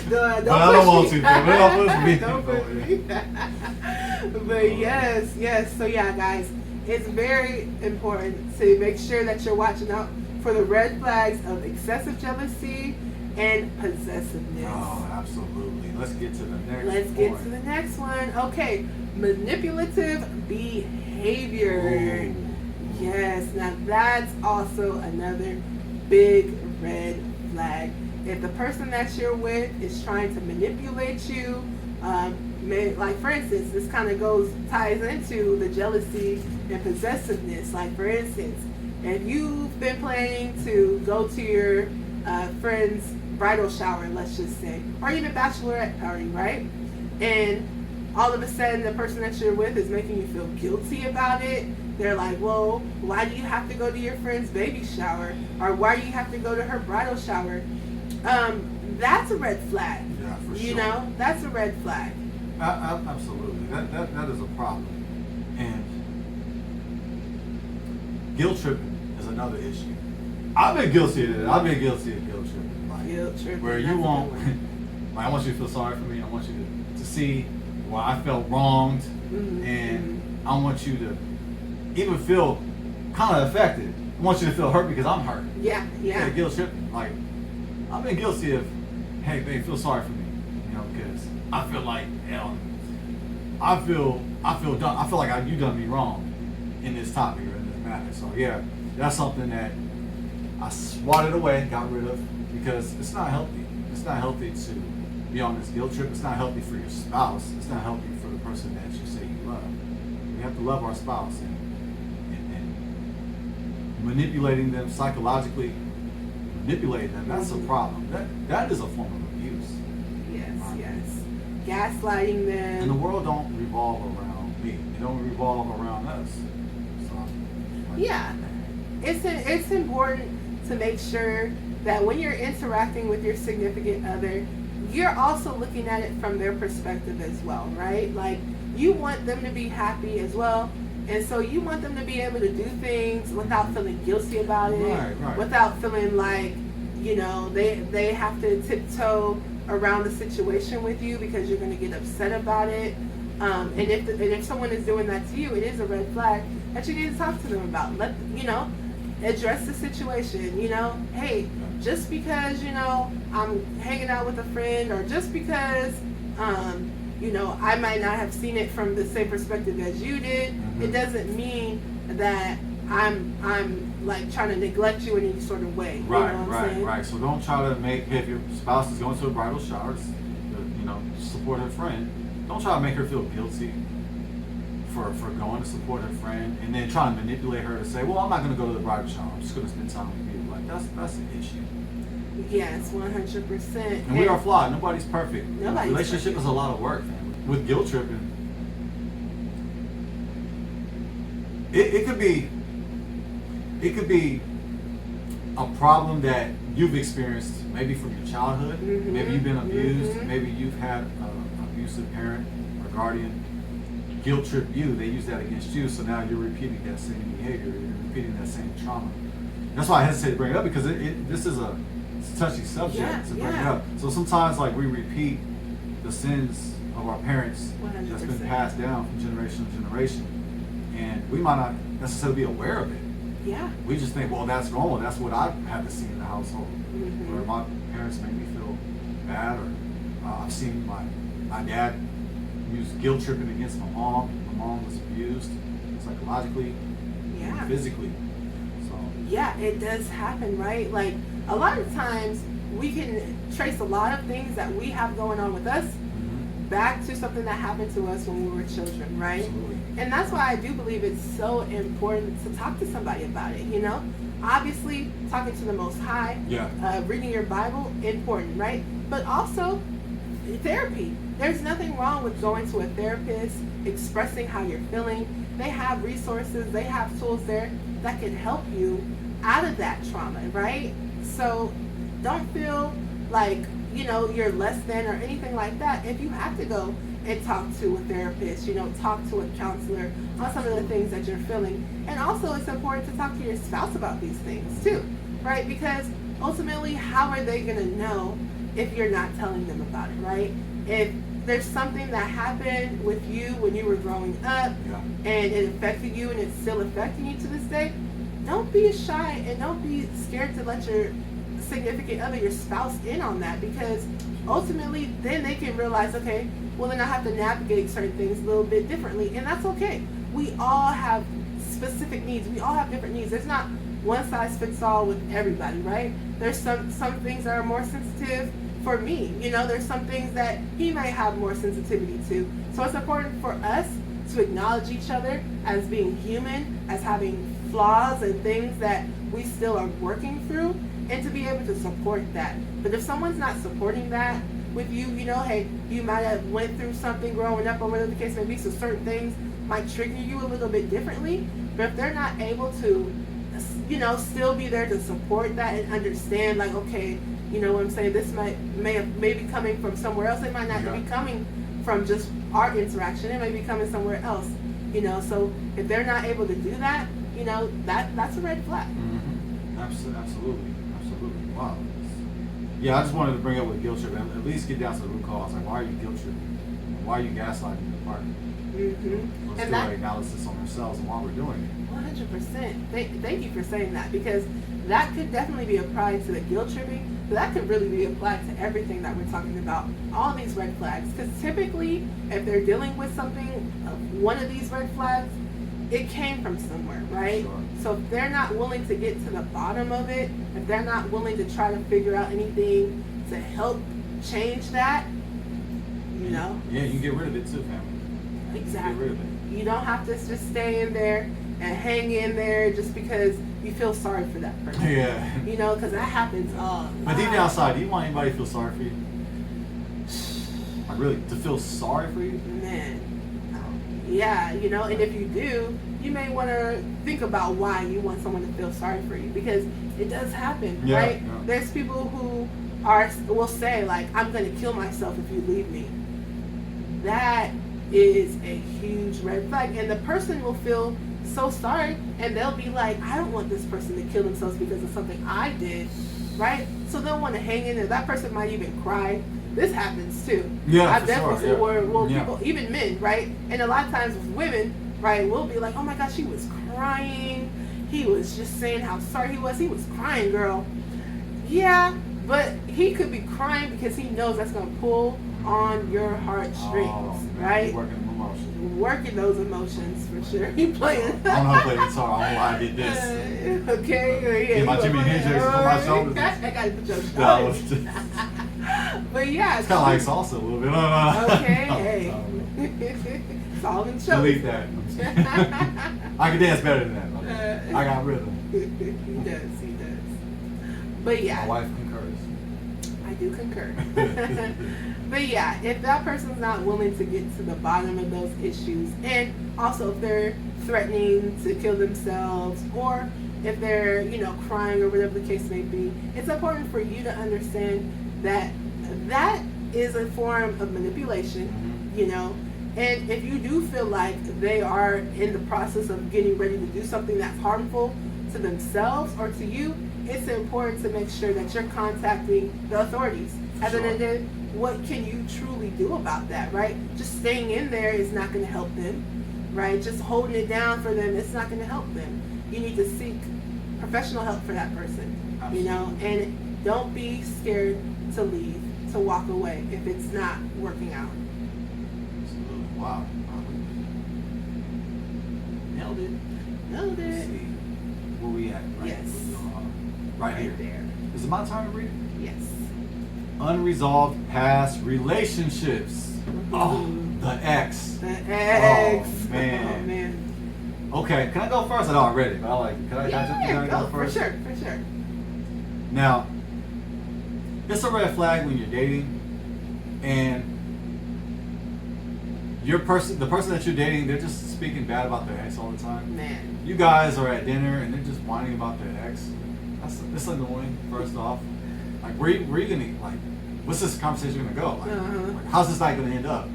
Don't
But I don't want
push
to.
me.
Don't push me.
Don't push me. But yes. So yeah, guys, it's very important to make sure that you're watching out for the red flags of excessive jealousy and possessiveness.
Oh, absolutely. Let's get to the next
Let's get
point.
to the next one. Okay, manipulative behavior.
Ooh.
Yes, now that's also another big red flag. If the person that you're with is trying to manipulate you, like for instance, this kind of ties into the jealousy and possessiveness. Like for instance, if you've been planning to go to your friend's bridal shower, let's just say, or even bachelorette party, right? And all of a sudden the person that you're with is making you feel guilty about it. They're like, well, why do you have to go to your friend's baby shower? Or why do you have to go to her bridal shower? That's a red flag.
Yeah, for sure.
You know, that's a red flag.
Absolutely. That is a problem. And guilt tripping is another issue. I've been guilty of that. I've been guilty of guilt tripping. Like,
Guilt tripping.
where
that's
you
a good
won't,
one.
like, I want you to feel sorry for me. I want you to see where I felt wronged.
Mhm.
And I want you to even feel kind of affected. I want you to feel hurt because I'm hurt.
Yeah.
Guilt tripping. Like, I've been guilty of, hey, babe, feel sorry for me. You know, because I feel like, I feel done. I feel like you done me wrong in this topic or in this matter. So yeah, that's something that I swatted away, got rid of, because it's not healthy. It's not healthy to be on this guilt trip. It's not healthy for your spouse. It's not healthy for the person that you say you love. We have to love our spouse, and manipulating them psychologically, manipulating them, that's a problem. That is a form of abuse.
Yes. Gaslighting them.
And the world don't revolve around me. It don't revolve around us. So, like,
Yeah, it's important to make sure that when you're interacting with your significant other, you're also looking at it from their perspective as well, right? Like, you want them to be happy as well. And so you want them to be able to do things without feeling guilty about it,
Right.
without feeling like, they have to tiptoe around the situation with you because you're going to get upset about it. And if someone is doing that to you, it is a red flag that you need to talk to them about. Address the situation. Hey, just because I'm hanging out with a friend, or just because I might not have seen it from the same perspective as you did, it doesn't mean that I'm like trying to neglect you in any sort of way.
Right. So don't try to make, if your spouse is going to a bridal shower, support her friend. Don't try to make her feel guilty for going to support her friend, and then trying to manipulate her to say, well, I'm not going to go to the bridal shower. I'm just going to spend time with you. Like that's an issue.
Yes, 100%.
And we are flawed. Nobody's perfect.
Nobody's
Relationship
perfect.
is a lot of work, man. With guilt tripping, it could be a problem that you've experienced, maybe from your childhood. Maybe you've been abused. Maybe you've had an abusive parent or guardian guilt trip you. They use that against you, so now you're repeating that same behavior. You're repeating that same trauma. That's why I hesitate to bring it up, because this is a touchy subject to bring it up. So sometimes, like, we repeat the sins of our parents
100%.
that's been passed down from generation to generation, and we might not necessarily be aware of it.
Yeah.
We just think, well, that's normal. That's what I've had to see in the household, where my parents make me feel bad, or I've seen my dad use guilt tripping against my mom. My mom was abused psychologically, and physically. So
yeah, it does happen, right? Like, a lot of times we can trace a lot of things that we have going on with us back to something that happened to us when we were children, right?
Absolutely.
And that's why I do believe it's so important to talk to somebody about it. Obviously, talking to the Most High, reading your Bible, important, right? But also therapy. There's nothing wrong with going to a therapist, expressing how you're feeling. They have resources, they have tools there that can help you out of that trauma, right? So don't feel like you're less than or anything like that. If you have to go and talk to a therapist, talk to a counselor on some of the things that you're feeling. And also, it's important to talk to your spouse about these things too, right? Because ultimately, how are they going to know if you're not telling them about it, right? If there's something that happened with you when you were growing up and it affected you and it's still affecting you to this day, don't be shy and don't be scared to let your significant other, your spouse, in on that, because ultimately then they can realize, okay, well, then I have to navigate certain things a little bit differently, and that's okay. We all have specific needs. We all have different needs. There's not one size fits all with everybody, right? There's some things that are more sensitive for me. There's some things that he might have more sensitivity to. So it's important for us to acknowledge each other as being human, as having flaws and things that we still are working through, and to be able to support that. But if someone's not supporting that with you, hey, you might have went through something growing up or whatever the case may be, so certain things might trigger you a little bit differently. But if they're not able to, still be there to support that and understand, like, okay, what I'm saying, this may be coming from somewhere else. It might not be coming from just our interaction. It may be coming somewhere else. So if they're not able to do that, that's a red flag.
Absolutely. Wow. Yeah, I just wanted to bring up with guilt trip, and at least get down to the root cause. Like, why are you guilt tripping? Why are you gaslighting your partner? Let's do an analysis on ourselves and why we're doing it.
100%. Thank you for saying that, because that could definitely be applied to the guilt tripping, but that could really be applied to everything that we're talking about, all these red flags. Because typically, if they're dealing with something, one of these red flags, it came from somewhere, right?
Sure.
So if they're not willing to get to the bottom of it, if they're not willing to try to figure out anything to help change that,
Yeah, you can get rid of it too, family.
Exactly.
Get rid of it.
You don't have to just stay in there and hang in there just because you feel sorry for that person.
Yeah.
Because that happens
But deep down inside, do you want anybody to feel sorry for you? Like, really, to feel sorry for you?
Man. Yeah, and if you do, you may want to think about why you want someone to feel sorry for you, because it does happen, right?
Yeah.
There's people who will say, like, I'm going to kill myself if you leave me. That is a huge red flag, and the person will feel so sorry, and they'll be like, I don't want this person to kill themselves because of something I did, right? So they'll want to hang in there. That person might even cry. This happens too.
Yeah,
I've
for
definitely
sure,
seen where
yeah.
people, even men, right? And a lot of times with women, right, we'll be like, oh my gosh, she was crying. He was just saying how sorry he was. He was crying, girl. Yeah, but he could be crying because he knows that's going to pull on your heartstrings, right?
Working emotions.
Working those emotions for sure. He playing.
I don't know how to play guitar. I don't know how I did this.
Okay. Yeah,
Get my
you
Jimi
gonna-
Hendrix on my shoulders.
I got to put your
No,
shoulders.
it's
But yeah.
kind of like salsa a little bit. No.
Okay. Hey. It's all in show.
Delete that. I can dance better than that. Okay? I got rhythm.
He does. He does. But yeah.
My wife concurs.
I do concur. But yeah, if that person's not willing to get to the bottom of those issues, and also if they're threatening to kill themselves, or if they're, crying or whatever the case may be, it's important for you to understand that that is a form of manipulation, and if you do feel like they are in the process of getting ready to do something that's harmful to themselves or to you, it's important to make sure that you're contacting the authorities. At the end of the day, what can you truly do about that, right? Just staying in there is not going to help them, right? Just holding it down for them, it's not going to help them. You need to seek professional help for that person, and don't be scared to leave, to walk away if it's not working out.
Absolutely. Wow. Nailed it.
Nailed
Let's
it.
see. Where we at? Right,
Yes.
right here.
There.
Is it my turn to read?
Yes.
Unresolved past relationships. Oh, the ex.
The ex.
Oh, man.
Oh, man.
Okay, can I go first? I know already, but I like it. Can I
Go,
go
for
first?
sure.
Now, it's a red flag when you're dating, and the person that you're dating, they're just speaking bad about their ex all the time.
Man.
You guys are at dinner and they're just whining about their ex. That's annoying. First off, like where you gonna like? What's this conversation gonna go? Like, how's this night gonna end up?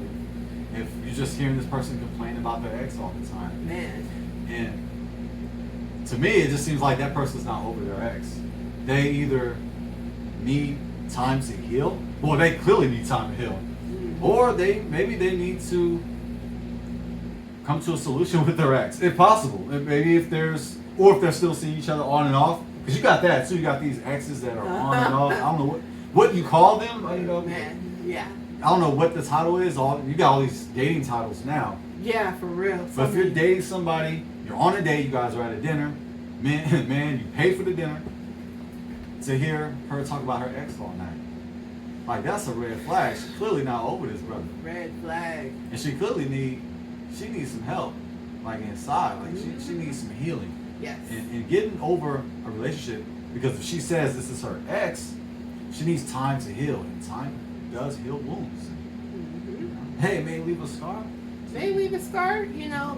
If you're just hearing this person complain about their ex all the time.
Man.
And to me, it just seems like that person's not over their ex. They either need time to heal, well, they clearly need time to heal, or maybe they need to come to a solution with their ex, if possible. Maybe if they're still seeing each other on and off, because you got that too. You got these exes that are on and off. I don't know what you call them.
Man. Yeah.
I don't know what the title is. You got all these dating titles now.
Yeah, for real.
But if you're dating somebody, you're on a date, you guys are at a dinner, man, you pay for the dinner, to hear her talk about her ex all night. Like, that's a red flag. She's clearly not over this brother.
Red flag.
And she clearly needs some help, like inside. Like, she needs some healing.
Yes.
And getting over a relationship, because if she says this is her ex, she needs time to heal. And time does heal wounds. Hey, it may leave a scar.
May leave a scar,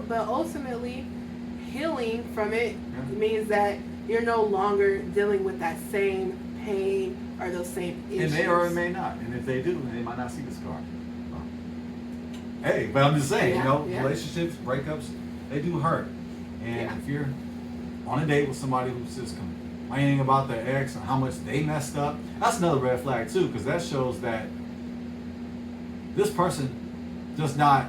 but ultimately, healing from it means that you're no longer dealing with that same pain or those same issues.
It may or it may not. And if they do, they might not see the scar. Hey, but I'm just saying, relationships, breakups, they do hurt. And if you're on a date with somebody who's just complaining about their ex and how much they messed up, that's another red flag too, because that shows that this person does not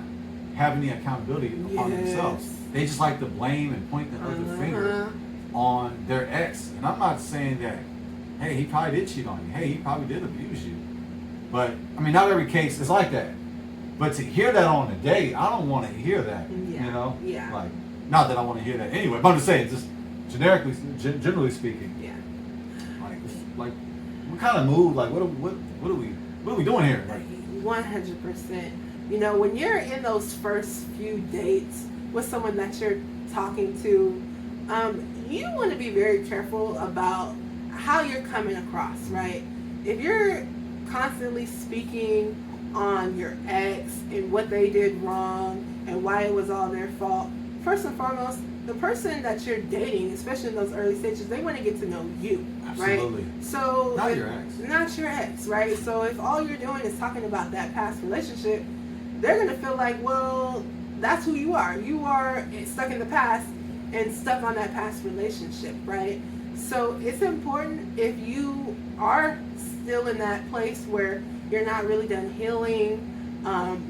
have any accountability upon themselves. They just like to blame and point the other finger on their ex. And I'm not saying that, hey, he probably did cheat on you. Hey, he probably did abuse you. But, I mean, not every case is like that. But to hear that on a date, I don't want to hear that.
Yeah.
Like, not that I want to hear that anyway, but I'm just saying, just generally speaking.
Yeah.
Like, what kind of mood? Like, what are we doing here? Like,
100%. When you're in those first few dates with someone that you're talking to, you want to be very careful about how you're coming across, right? If you're constantly speaking on your ex and what they did wrong and why it was all their fault, first and foremost, the person that you're dating, especially in those early stages, they want to get to know you,
absolutely.
Right? So
not your ex.
Not your ex, right? So if all you're doing is talking about that past relationship, they're going to feel like, well, that's who you are. You are stuck in the past and stuck on that past relationship, right? So it's important, if you are still in that place where you're not really done healing,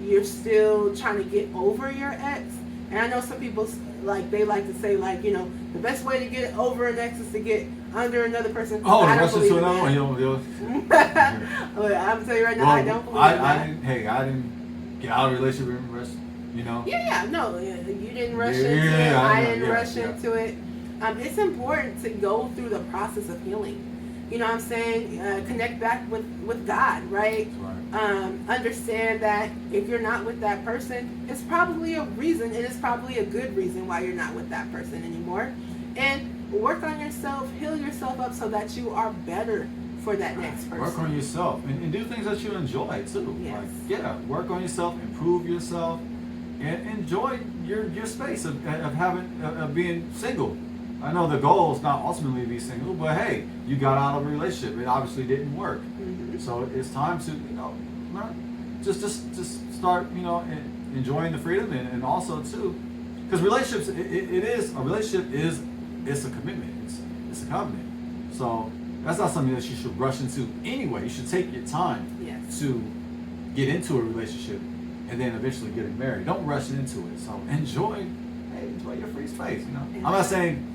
you're still trying to get over your ex. And I know some people, like, they like to say, like, you know, the best way to get over an ex is to get under another person.
Oh,
I don't
rush
believe
into
in
another one.
that.
You
I'm telling you right now, I don't believe in that.
I didn't get out of a relationship and rush. You know.
Yeah, no, you didn't rush
Yeah,
into it. I
know,
didn't rush
yeah.
into it. It's important to go through the process of healing. You know what I'm saying? Connect back with God, right?
Right.
Understand that if you're not with that person, it's probably a reason, and it's probably a good reason why you're not with that person anymore. And work on yourself, heal yourself up so that you are better for that next person.
Work on yourself and do things that you enjoy too.
Yes.
Like, yeah, work on yourself, improve yourself, and enjoy your space of having of being single. I know the goal is not ultimately to be single, but hey, you got out of a relationship. It obviously didn't work.
Mm-hmm.
So it's time to, learn, just start, enjoying the freedom and also too, because relationships, a relationship is, it's a commitment. It's a covenant. So that's not something that you should rush into anyway. You should take your time
Yes.
to get into a relationship and then eventually getting married. Don't rush into it. So enjoy your free space. I'm not saying,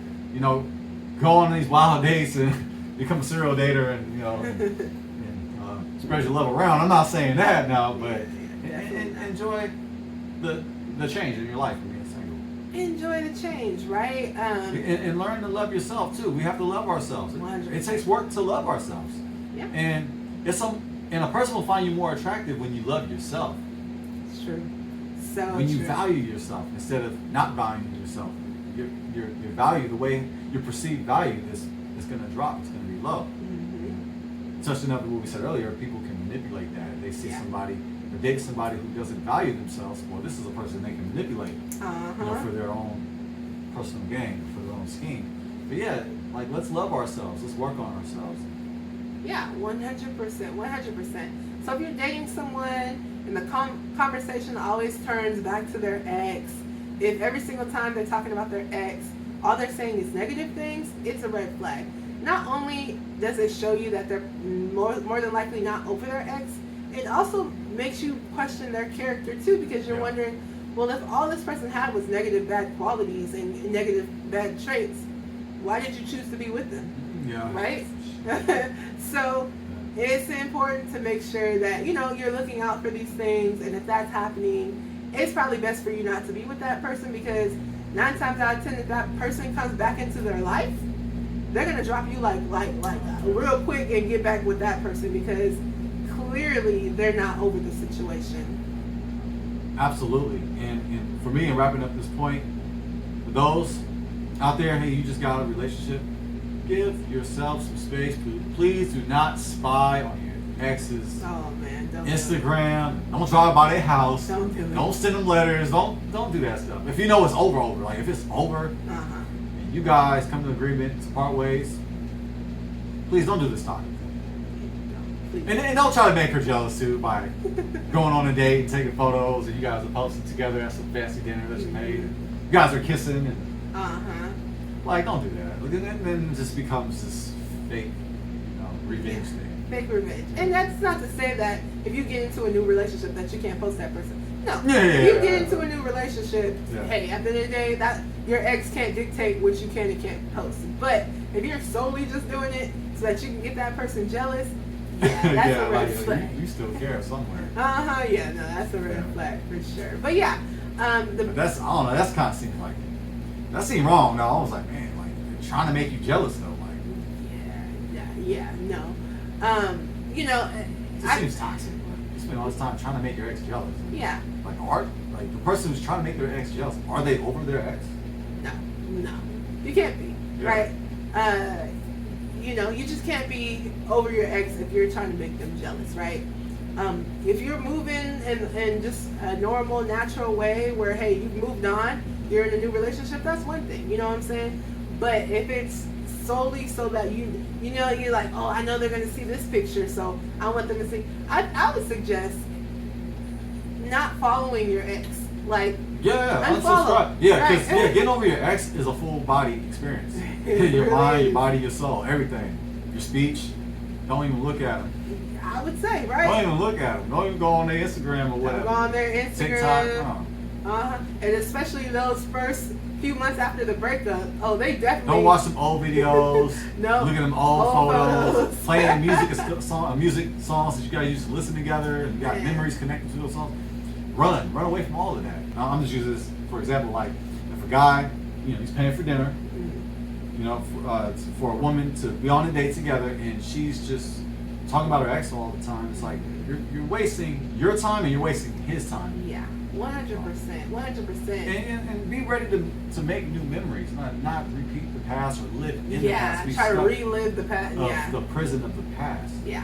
go on these wild dates and become a serial dater and spread your love around. I'm not saying that now, but enjoy the change in your life of being single.
Enjoy the change, right?
And learn to love yourself too. We have to love ourselves.
100%.
It takes work to love ourselves.
Yeah.
And a person will find you more attractive when you love yourself.
It's true. So
When you
true.
value yourself instead of not valuing yourself. Your value, the way your perceived value is going to drop. It's going to be low.
Mm-hmm.
Touching up on what we said earlier, people can manipulate that. They see
Yeah.
somebody or date somebody who doesn't value themselves. Well, this is a person they can manipulate, for their own personal gain, for their own scheme. But yeah, like, let's love ourselves. Let's work on ourselves.
Yeah, 100%, 100%. So if you're dating someone and the conversation always turns back to their ex, if every single time they're talking about their ex, all they're saying is negative things, it's a red flag. Not only does it show you that they're more than likely not over their ex, it also makes you question their character too, because you're wondering, well, if all this person had was negative bad qualities and negative bad traits, why did you choose to be with them?
Yeah.
Right? So it's important to make sure that you're looking out for these things, and if that's happening, it's probably best for you not to be with that person, because 9 times out of 10, if that person comes back into their life, they're gonna drop you like real quick and get back with that person, because clearly they're not over the situation.
Absolutely. And for me, in wrapping up this point, for those out there, hey, you just got a relationship, give yourself some space. Please do not spy on your ex's
Oh man, don't
Instagram. Don't drive by their house.
Don't do it.
Don't send them letters. Don't do that stuff. If you know it's over, like if it's over,
Uh-huh.
and you guys come to an agreement to part ways, please don't do this time.
Please.
And don't try to make her jealous too by going on a date and taking photos, and you guys are posting together at some fancy dinner that you made. And you guys are kissing, and
Uh-huh.
like, don't do that. And then it just becomes this fake, revenge thing.
Fake revenge. And that's not to say that if you get into a new relationship that you can't post that person. No.
Yeah,
You get into a new relationship,
Yeah.
hey, at the end of the day, that your ex can't dictate what you can and can't post. But if you're solely just doing it so that you can get that person jealous, yeah, that's a red flag.
You still care somewhere.
Uh-huh, yeah, no, that's a red flag for sure. But yeah,
But that's, I don't know, that's kind of seemed like, that seemed wrong. No, I was like, man, like, they're trying to make you jealous though. Like,
yeah, no.
it just seems toxic. Like, you spend all this time trying to make your ex jealous.
Yeah,
Like the person who's trying to make their ex jealous, are they over their ex?
no, you can't be,
Yeah.
right? You just can't be over your ex if you're trying to make them jealous, right? If you're moving in just a normal, natural way where, hey, you've moved on, you're in a new relationship, that's one thing, you know what I'm saying? But if it's solely so that you're like, oh, I know they're going to see this picture, so I want them to see, I would suggest not following your ex. Like,
Yeah,
unfollow.
unsubscribe. Yeah, because
Right.
getting over your ex is a full body experience. Your mind, your body, your soul, everything. Your speech. Don't even look at them.
I would say,
Don't
right?
even look at them. Don't even go on their Instagram or
Go
whatever.
on their
TikTok.
Instagram. And especially those first few months after the breakup. Oh, they definitely
Don't watch some old videos.
No.
Look at them old
Old
photos.
photos.
Playing music songs that you guys used to listen together, and you got
Yeah.
memories connected to those songs. Run away from all of that. Now, I'm just using this for example. Like, if a guy, he's paying for dinner, for a woman to be on a date together, and she's just talking about her ex all the time. It's like you're wasting your time and you're wasting his time.
Yeah, 100%, 100%.
And be ready to make new memories, not repeat the past or live in the past. Be
Try to
stuck
relive the past.
of the prison of the past.
Yeah,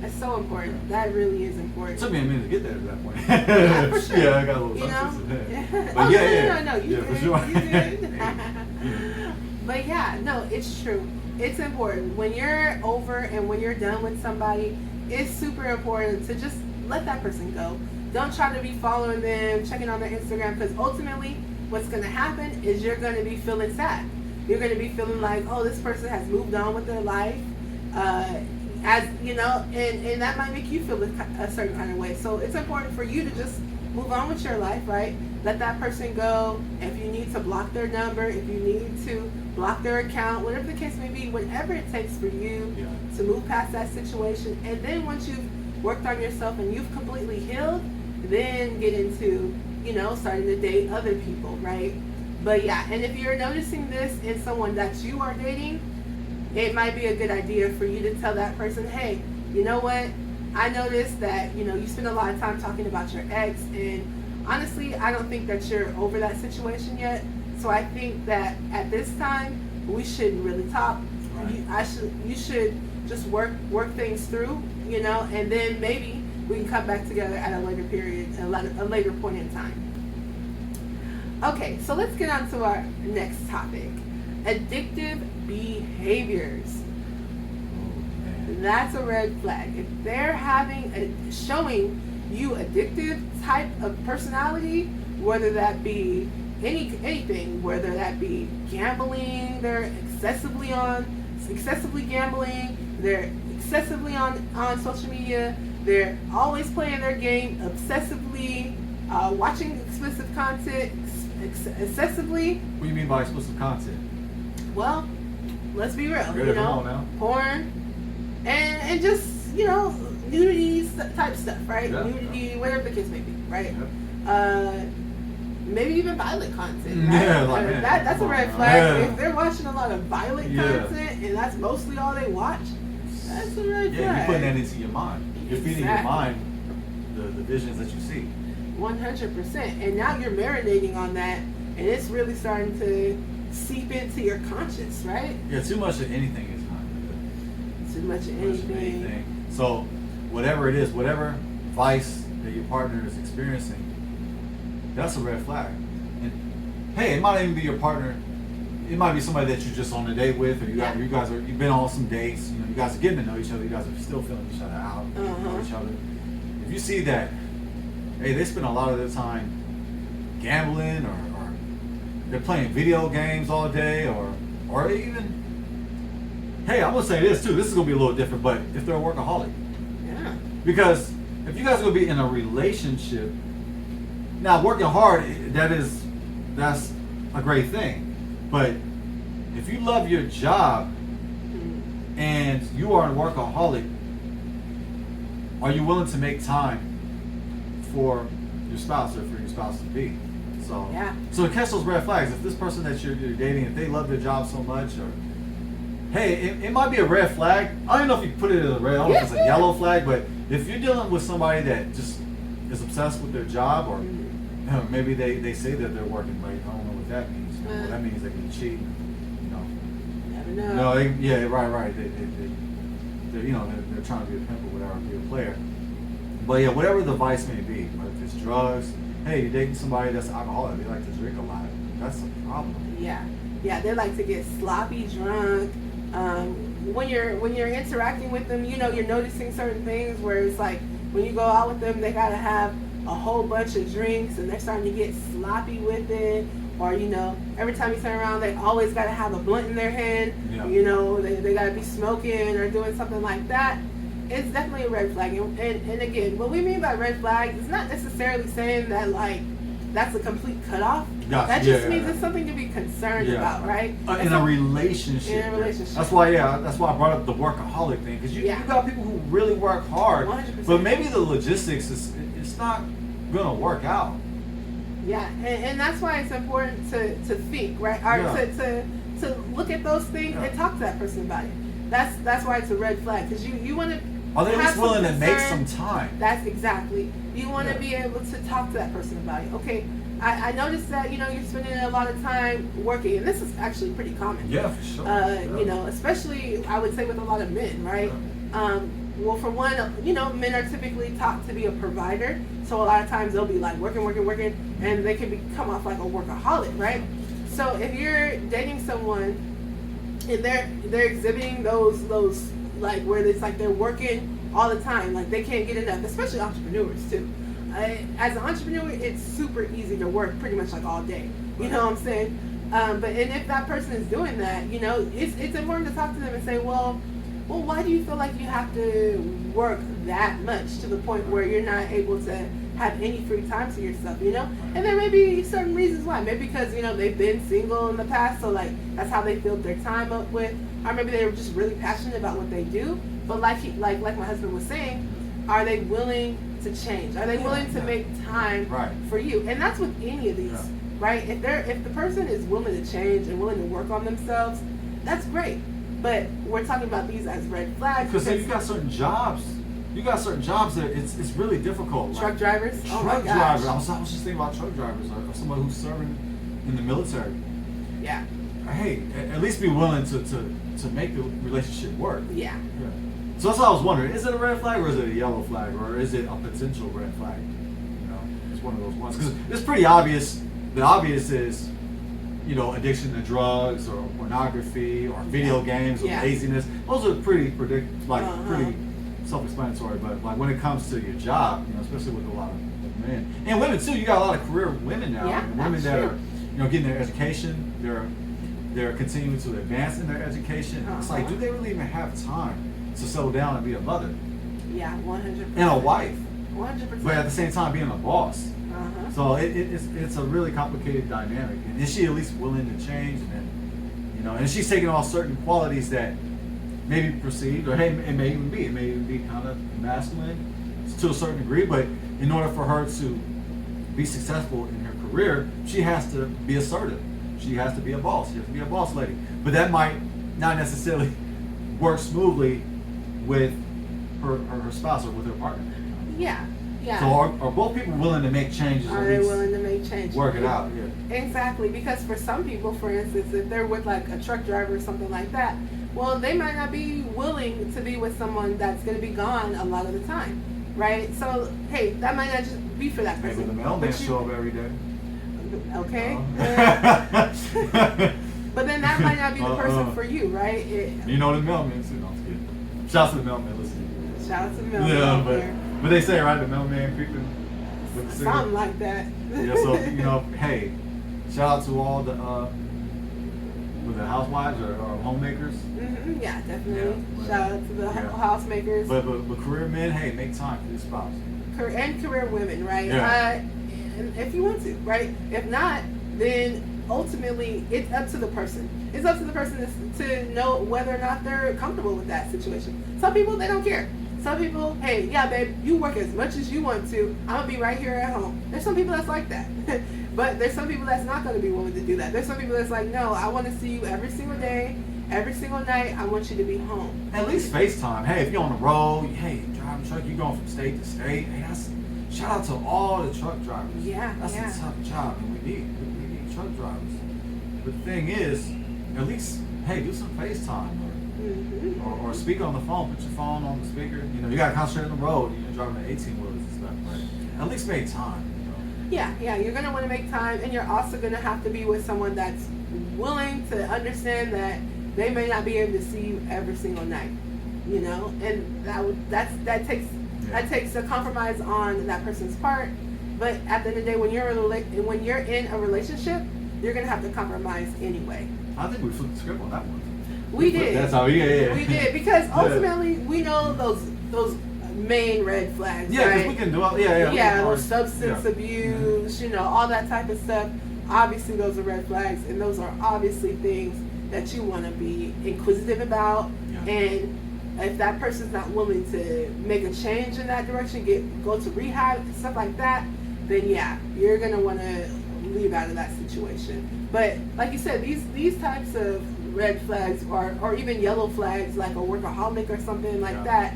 that's so important. That really is important.
It took me a minute to get there to that point.
Yeah, for sure.
Yeah, I got a little
You know?
tongue twisted there.
Yeah.
But
Oh,
yeah,
no, you
yeah,
good,
for sure.
you good. But yeah, no, it's true. It's important. When you're over and when you're done with somebody, it's super important to just let that person go. Don't try to be following them, checking on their Instagram, because ultimately what's going to happen is you're going to be feeling sad. You're going to be feeling like, oh, this person has moved on with their life. And that might make you feel a certain kind of way. So it's important for you to just move on with your life, right? Let that person go. If you need to block their number, if you need to block their account, whatever the case may be, whatever it takes for you to move past that situation. And then once you've worked on yourself and you've completely healed, then get into, starting to date other people, right? But yeah, and if you're noticing this in someone that you are dating, it might be a good idea for you to tell that person, hey, you know what? I noticed that, you spend a lot of time talking about your ex, and honestly, I don't think that you're over that situation yet. So I think that at this time, we shouldn't really talk.
Right.
You should just work things through, and then maybe we can come back together at a later period, a later point in time. Okay, so let's get on to our next topic. Addictive behaviors. That's a red flag. If they're showing you addictive type of personality, whether that be anything, whether that be gambling, they're excessively gambling, they're excessively on social media, they're always playing their game, obsessively watching explicit content, excessively.
What do you mean by explicit content?
Well, let's be real,
Good, come on now.
porn and just, nudity type stuff, right?
Yeah.
Nudity, whatever the case may be, right?
Yep.
Maybe even violent content, right?
Yeah, like, man,
that's a
come
red
on,
flag.
yeah.
If they're watching a lot of violent
Yeah.
content and that's mostly all they watch, that's a red flag.
Yeah, you're putting that into your mind. You're feeding your
Exactly.
mind the visions that you see.
100%. And now you're marinating on that, and it's really starting to seep into your conscience, right?
Yeah, too much of anything is not good.
Too much of
Too much of
anything.
anything. So, whatever it is, whatever vice that your partner is experiencing, that's a red flag. And hey, it might even be your partner. It might be somebody that you're just on a date with, or you've been on some dates. You guys are getting to know each other. You guys are still feeling each other out, know each other. If you see that, hey, they spend a lot of their time gambling, or they're playing video games all day, or even, hey, I'm gonna say this too. This is gonna be a little different, but if they're a workaholic,
Yeah.
because if you guys are gonna be in a relationship, now working hard, that's a great thing. But if you love your job and you are a workaholic, are you willing to make time for your spouse or for your spouse to be? So,
Yeah.
so to catch those red flags, if this person that you're dating, if they love their job so much, or hey, it might be a red flag. I don't know if you put it as a red, I don't know if it's a yellow flag, but if you're dealing with somebody that just is obsessed with their job, or maybe they say that they're working late, I don't know what that means. Well, that means they can cheat.
Never know.
No, right. They're trying to be a pimp or whatever, be a player. But yeah, whatever the vice may be, whether it's drugs, hey, you're dating somebody that's alcoholic, they like to drink a lot. That's a problem.
Yeah, they like to get sloppy drunk. When you're interacting with them, you're noticing certain things where it's like when you go out with them, they gotta have a whole bunch of drinks and they're starting to get sloppy with it, or every time you turn around they always got to have a blunt in their hand.
Yeah.
They got to be smoking or doing something like that. It's definitely a red flag. And again, what we mean by red flag is not necessarily saying that like that's a complete cutoff.
Gotcha.
That just means it's something to be concerned about, right?
In a relationship.
In a relationship.
That's why I brought up the workaholic thing, because you got people who really work hard,
100%.
but maybe the logistics it's not gonna work out.
Yeah, and that's why it's important to think, right? Or to look at those things and talk to that person about it. That's why it's a red flag, because you want to.
Are they at least willing to make some time?
That's exactly. You want to be able to talk to that person about it. Okay, I noticed that you're spending a lot of time working, and this is actually pretty common.
Yeah, for sure.
Especially I would say with a lot of men, right? Well, for one, men are typically taught to be a provider, so a lot of times they'll be like working, and they can come off like a workaholic, right? So if you're dating someone and they're exhibiting those like where it's like they're working all the time, like they can't get enough, especially entrepreneurs too. As an entrepreneur, it's super easy to work pretty much like all day. You know what I'm saying? But if that person is doing that, it's important to talk to them and say, well, why do you feel like you have to work that much to the point where you're not able to have any free time to yourself, And there may be certain reasons why. Maybe because, they've been single in the past, so like that's how they filled their time up with. Or maybe they were just really passionate about what they do. But like my husband was saying, are they willing to change? Are they willing to make time for you? And that's with any of these, right? If the person is willing to change and willing to work on themselves, that's great. But we're talking about these as red flags.
Because you got certain jobs. That it's really difficult.
Truck drivers?
Truck drivers. I was just thinking about truck drivers or someone who's serving in the military.
Yeah.
Hey, at least be willing to make the relationship work.
Yeah.
So that's what I was wondering. Is it a red flag or is it a yellow flag? Or is it a potential red flag? It's one of those ones. Because it's pretty obvious. The obvious is, addiction to drugs or pornography or video games or laziness. Those are pretty pretty self-explanatory. But like when it comes to your job, especially with a lot of men and women too, you got a lot of career women now.
Yeah,
women that are, getting their education. They're continuing to advance in their education. It's like, do they really even have time to settle down and be a mother?
Yeah, 100%.
And a wife.
100%.
But at the same time, being a boss. So it's a really complicated dynamic. And is she at least willing to change? And then, and she's taking on certain qualities that may be perceived, or hey, it may even be kind of masculine to a certain degree. But in order for her to be successful in her career, she has to be assertive. She has to be a boss. She has to be a boss lady. But that might not necessarily work smoothly with her spouse or with her partner.
Yeah. Yeah.
So are both people willing to make changes?
Are they willing to make changes?
Work it out, yeah.
Exactly, because for some people, for instance, if they're with like a truck driver or something like that, well, they might not be willing to be with someone that's going to be gone a lot of the time, right? So, hey, that might not just be for that person.
Maybe the mailman show up every day.
Okay. But then that might not be the person for you, right?
The mailman, so no, I'm kidding. Shout out to the mailman listening.
Shout out to the mailman.
But they say, right, the mailman creeping.
Something like that.
Yeah, so, hey, shout out to all the housewives or homemakers.
Mm-hmm, yeah, definitely.
Yeah,
shout out to the housemakers.
But career men, hey, make time for your spouse.
And career women, right?
Yeah.
If you want to, right? If not, then ultimately it's up to the person. It's up to the person to know whether or not they're comfortable with that situation. Some people, they don't care. Some people, hey, yeah, babe, you work as much as you want to. I'm going to be right here at home. There's some people that's like that. But there's some people that's not going to be willing to do that. There's some people that's like, no, I want to see you every single day, every single night. I want you to be home.
At least FaceTime. Hey, if you're on the road, hey, driving truck, you're going from state to state. Hey, shout out to all the truck drivers.
Yeah,
that's a tough job, and we need truck drivers. But the thing is, at least, hey, do some FaceTime. Or speak on the phone. Put your phone on the speaker. You got to concentrate on the road. You're driving the 18-wheelers and stuff, right? At least make time.
Yeah, you're going to want to make time, and you're also going to have to be with someone that's willing to understand that they may not be able to see you every single night, and that takes a compromise on that person's part, But at the end of the day, when you're in a relationship, you're gonna have to compromise anyway.
I think we flipped the script on that one.
We did.
That's how. Yeah.
We did because ultimately we know those main red flags.
Yeah, because
right?
we can do all. Yeah.
Yeah, those substance
yeah.
abuse, all that type of stuff. Obviously, those are red flags, and those are obviously things that you want to be inquisitive about.
Yeah.
And if that person's not willing to make a change in that direction, go to rehab, stuff like that, then yeah, you're gonna want to leave out of that situation. But like you said, these types of red flags or even yellow flags, like a workaholic or something like that.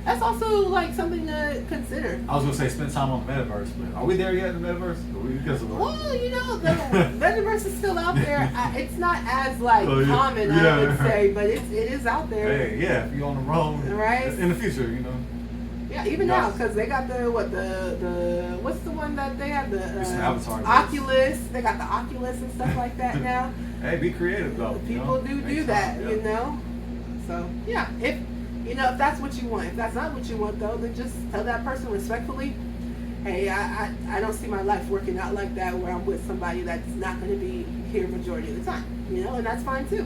That's also like something to consider.
I was gonna say spend time on the metaverse, but are we there yet in the metaverse?
Well, the metaverse is still out there. It's not as like common, I would say, but it is out there.
Hey, yeah, if you're on the road,
right?
In the future,
Yeah, even now, because they got the what's the one that they have, the Oculus. They got the Oculus and stuff like that now.
Hey, be creative though.
People do that, So yeah, if that's what you want. If that's not what you want, though, then just tell that person respectfully, hey, I don't see my life working out like that where I'm with somebody that's not going to be here majority of the time, and that's fine too.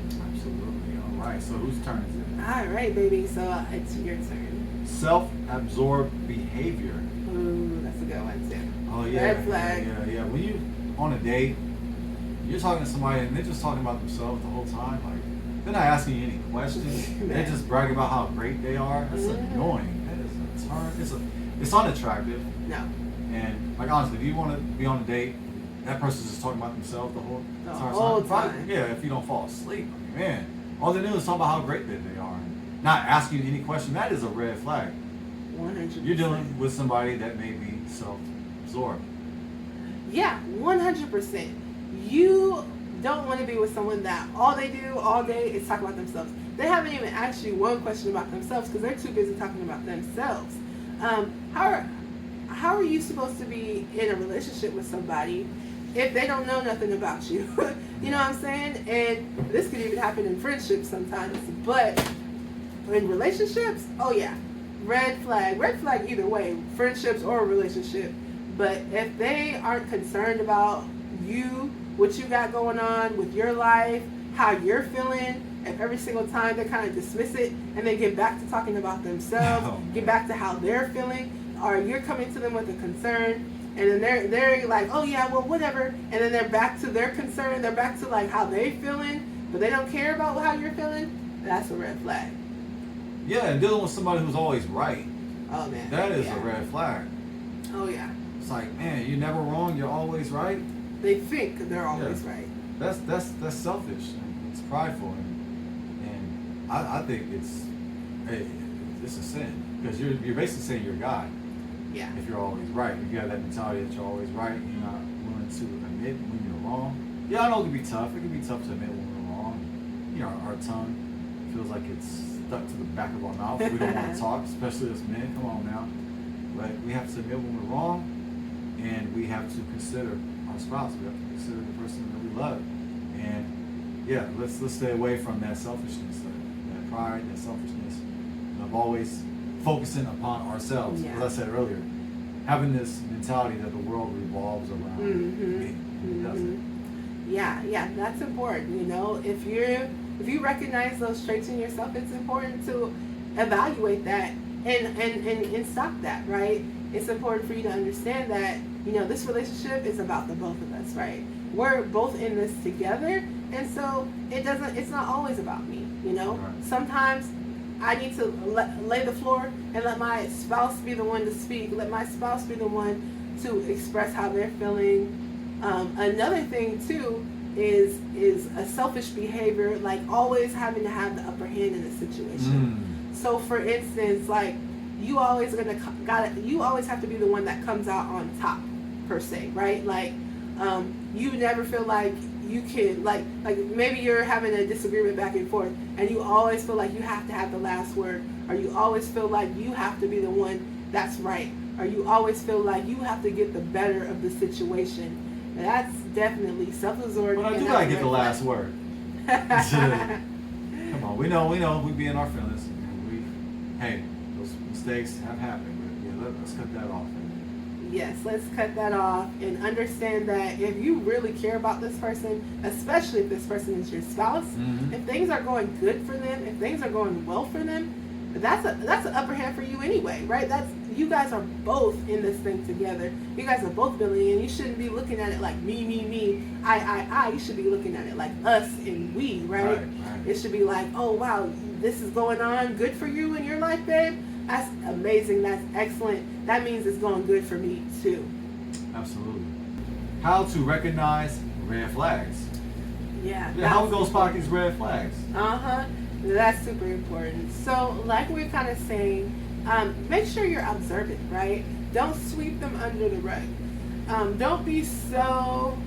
Absolutely. All right. So whose turn is it?
All right, baby. So it's your turn.
Self-absorbed behavior.
Ooh, that's a good one too.
Oh yeah.
Red flag.
Yeah. When you on a date, you're talking to somebody and they're just talking about themselves the whole time, like. They're not asking you any questions. They just brag about how great they are. That's annoying. That is a turn. It's unattractive.
No.
And like honestly, if you want to be on a date, that person's just talking about themselves the whole
time.
Probably, yeah, if you don't fall asleep, man, all they do is talk about how great they are, and not asking you any question. That is a red flag.
100%.
You're dealing with somebody that may be self-absorbed.
Yeah, 100%. You don't want to be with someone that all they do all day is talk about themselves. They haven't even asked you one question about themselves because they're too busy talking about themselves. How are you supposed to be in a relationship with somebody if they don't know nothing about you? You know what I'm saying? And this could even happen in friendships sometimes, but in relationships, oh yeah, red flag either way, friendships or a relationship. But if they aren't concerned about you, what you got going on with your life, how you're feeling, if every single time they kind of dismiss it and then get back to talking about themselves, get back to how they're feeling, or you're coming to them with a concern, and then they're like, oh yeah, well whatever, and then they're back to their concern, they're back to like how they feeling, but they don't care about how you're feeling, that's a red flag.
Yeah, and dealing with somebody who's always right.
Oh man.
That is a red flag.
Oh yeah.
It's like, man, you're never wrong, you're always right.
They think they're always right.
That's selfish. It's prideful, and I think it's a sin because you're basically saying you're God.
Yeah.
If you're always right, if you have that mentality that you're always right, and you're not willing to admit when you're wrong. Yeah, I know it can be tough. It can be tough to admit when we're wrong. Our tongue feels like it's stuck to the back of our mouth. We don't want to talk, especially as men. Come on now. But we have to admit when we're wrong, and we have to consider our spouse. We have to consider the person that we love, and yeah, let's stay away from that selfishness, that pride, that selfishness of always focusing upon ourselves.
Yeah.
As I said earlier, having this mentality that the world revolves around me. It doesn't.
Yeah, that's important. If you recognize those traits in yourself, it's important to evaluate that and stop that, right? It's important for you to understand that this relationship is about the both of us, right? We're both in this together, and so it's not always about me,
Right.
Sometimes I need to lay the floor and let my spouse be the one to speak, let my spouse be the one to express how they're feeling. Another thing too is a selfish behavior, like always having to have the upper hand in a situation. So for instance, like you always have to be the one that comes out on top, per se, right? Like you never feel like you can, like maybe you're having a disagreement back and forth, and you always feel like you have to have the last word, or you always feel like you have to be the one that's right, or you always feel like you have to get the better of the situation. That's definitely self-absorbed.
But I do gotta get the last word. Come on, we know we be in our feelings. And hey, those mistakes have happened, but yeah, let's cut that off.
Yes, let's cut that off and understand that if you really care about this person, especially if this person is your spouse, if things are going good for them, if things are going well for them, that's an upper hand for you anyway, right? That's, you guys are both in this thing together. You guys are both building, and you shouldn't be looking at it like me, I. You should be looking at it like us and we, right? It should be like, oh wow, this is going on good for you in your life, babe. That's amazing. That's excellent. That means it's going good for me too.
Absolutely. How to recognize red flags.
Yeah.
How we gonna spot these red flags?
That's super important. So, like we're kind of saying, make sure you're observant, right? Don't sweep them under the rug. Don't be so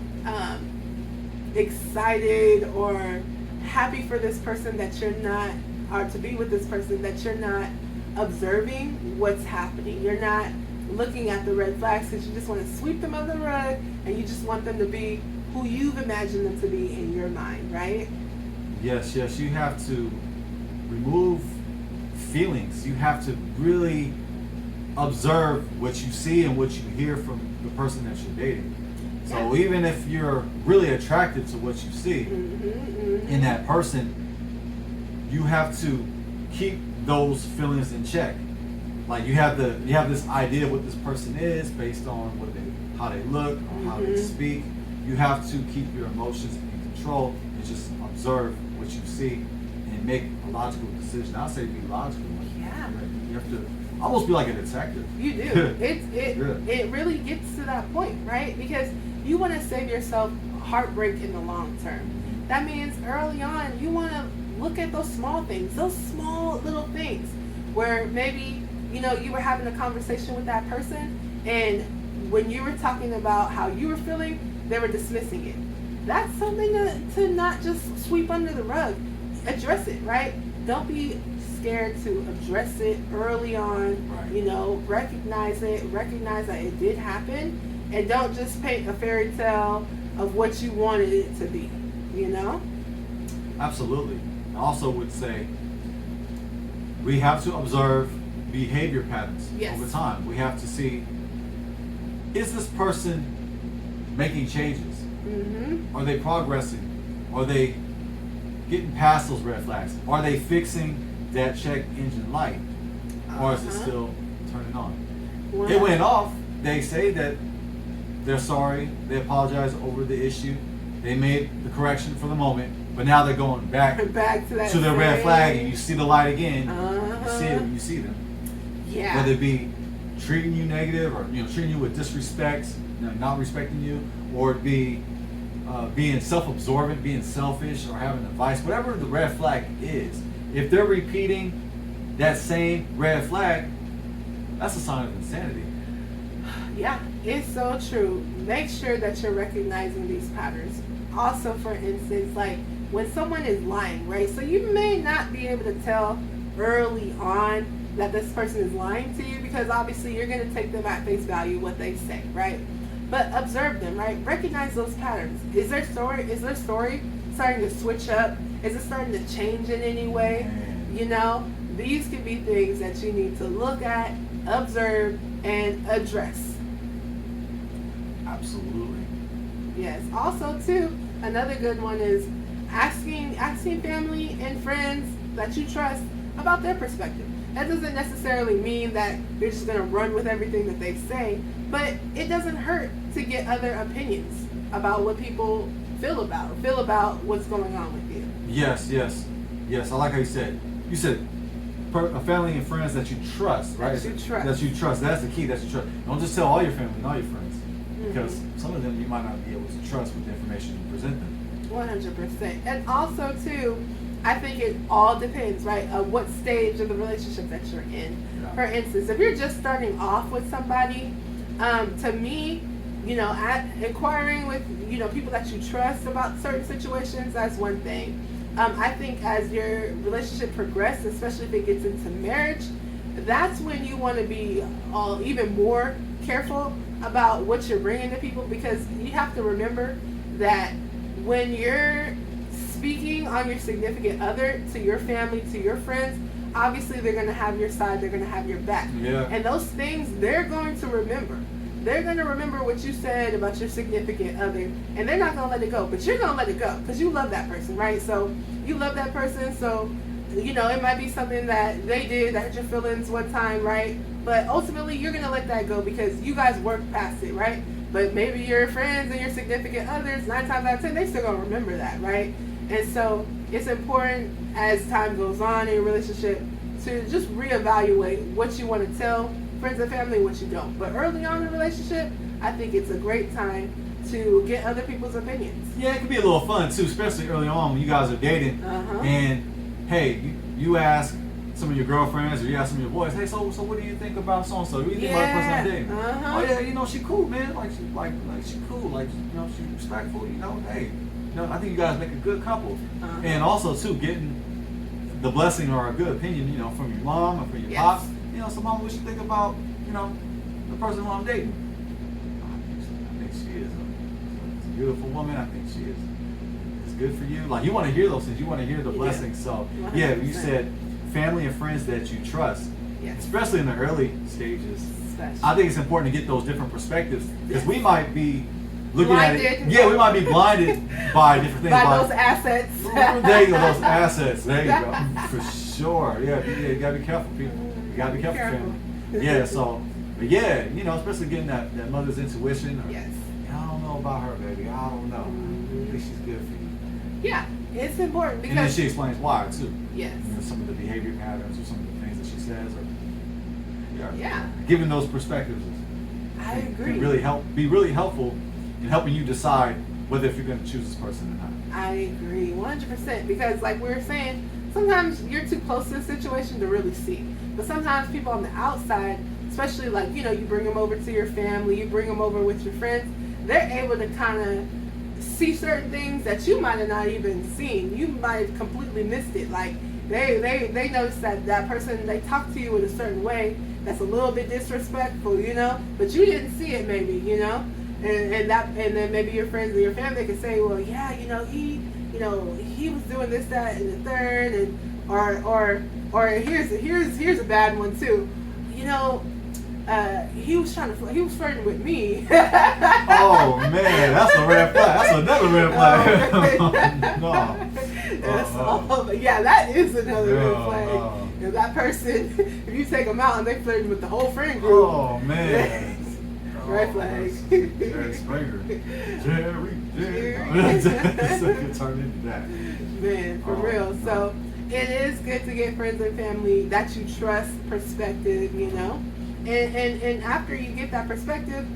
excited or happy for this person that you're not, or to be with this person that you're not observing what's happening. You're not looking at the red flags because you just want to sweep them under the rug, and you just want them to be who you've imagined them to be in your mind, right?
Yes, you have to remove feelings. You have to really observe what you see and what you hear from the person that you're dating. So even if you're really attracted to what you see in that person, you have to keep those feelings in check. Like you have this idea of what this person is based on how they look or how they speak. You have to keep your emotions in control and just observe what you see and make a logical decision. I'll say be logical.
Yeah.
You have to almost be like a detective.
You do. It really gets to that point, right? Because you want to save yourself heartbreak in the long term. That means early on you want to look at those small things, those small little things where maybe, you were having a conversation with that person, and when you were talking about how you were feeling, they were dismissing it. That's something to not just sweep under the rug. Address it, right? Don't be scared to address it early on.
Right.
Recognize that it did happen, and don't just paint a fairy tale of what you wanted it to be,
Absolutely. I also would say we have to observe behavior patterns over time. We have to see, is this person making changes? Are they progressing? Are they getting past those red flags? Are they fixing that check engine light? Or is it still turning on? It went off. They say that they're sorry. They apologize over the issue. They made the correction for the moment. But now they're going back to the red flag, and you see the light again. You see it when you see them.
Yeah.
Whether it be treating you negative or treating you with disrespect, not respecting you, or it be being self-absorbent, being selfish, or having advice, whatever the red flag is. If they're repeating that same red flag, that's a sign of insanity.
Yeah, it's so true. Make sure that you're recognizing these patterns. Also, for instance, like when someone is lying, right? So you may not be able to tell early on that this person is lying to you, because obviously you're going to take them at face value what they say, right? But observe them, right? Recognize those patterns. Is their story starting to switch up? Is it starting to change in any way? These could be things that you need to look at, observe, and address.
Absolutely.
Yes. Also, too, another good one is asking family and friends that you trust about their perspective. That doesn't necessarily mean that you're just going to run with everything that they say, but it doesn't hurt to get other opinions about what people feel about what's going on with you.
Yes. I like how you said a family and friends that you trust, right? That you trust. That's the key. That you trust. Don't just tell all your family and all your friends, because some of them you might not be able to trust with the information you present them.
100%. And also, too, I think it all depends, right, of what stage of the relationship that you're in.
Yeah.
For instance, if you're just starting off with somebody, to me, inquiring with, people that you trust about certain situations, that's one thing. I think as your relationship progresses, especially if it gets into marriage, that's when you want to be even more careful about what you're bringing to people, because you have to remember that when you're speaking on your significant other to your family, to your friends, obviously they're going to have your side, they're going to have your back.
Yeah.
And those things they're going to remember. they're going to remember what you said about your significant other, and they're not going to let it go, but you're going to let it go because you love that person, right? So you love that person, so you know, it might be something that they did that hurt your feelings one time, right? But ultimately, you're going to let that go because you guys worked past it, right? But maybe your friends and your significant others, 9 times out of 10, they still going to remember that, right? And so it's important as time goes on in your relationship to just reevaluate what you want to tell friends and family and what you don't. But early on in a relationship, I think it's a great time to get other people's opinions.
Yeah, it can be a little fun too, especially early on when you guys are dating. And hey, you ask some of your girlfriends or you ask some of your boys, hey, so what do you think about so and so? What do you think about the person I'm dating? Oh yeah, you know, she cool, man. Like she cool. Like, you know, she respectful. You know, hey, you know, I think you guys make a good couple. And also too, getting the blessing or a good opinion, you know, from your mom or from your pops. You know, so mom, what you think about, you know, the person who I'm dating? I think she is a beautiful woman. I think she is. Good for you. Like, you want to hear those things. You want to hear the blessings. So
100%.
yeah, you said family and friends that you trust, especially in the early stages. I think it's important to get those different perspectives because we might be looking
blinded.
at it. Yeah, we might be blinded by different things.
By those assets.
There you go, those assets. There you go. For sure. Yeah, you gotta be careful, people. You gotta be careful, family. Yeah. So, but yeah, you know, especially getting that mother's intuition. Or, I don't know about her, baby. I don't know. I think she's good for you.
Yeah, it's important because.
And then she explains why too.
Yes.
You know, some of the behavior patterns or some of the things that she says, or giving those perspectives.
I agree.
Be really helpful in helping you decide whether if you're going to choose this person or not.
I agree, 100%. Because like we were saying, sometimes you're too close to the situation to really see. But sometimes people on the outside, especially like, you know, you bring them over to your family, you bring them over with your friends, they're able to kind of see certain things that you might have not even seen. You might have completely missed it. Like they notice that person, they talk to you in a certain way that's a little bit disrespectful, you know, but you didn't see it maybe, you know, and then maybe your friends and your family can say, well, yeah, you know, he was doing this, that, and the third, and or here's a bad one too, you know. He was flirting with me.
Oh man, that's a red flag. That's another red flag. No.
Yeah, that is another red flag. If that person, if you take them out and they flirting with the whole friend group.
Oh man.
Red flag.
Jerry Springer. Jerry. So it could turn into that.
Man, for real. So it is good to get friends and family that you trust perspective, you know. And after you get that perspective,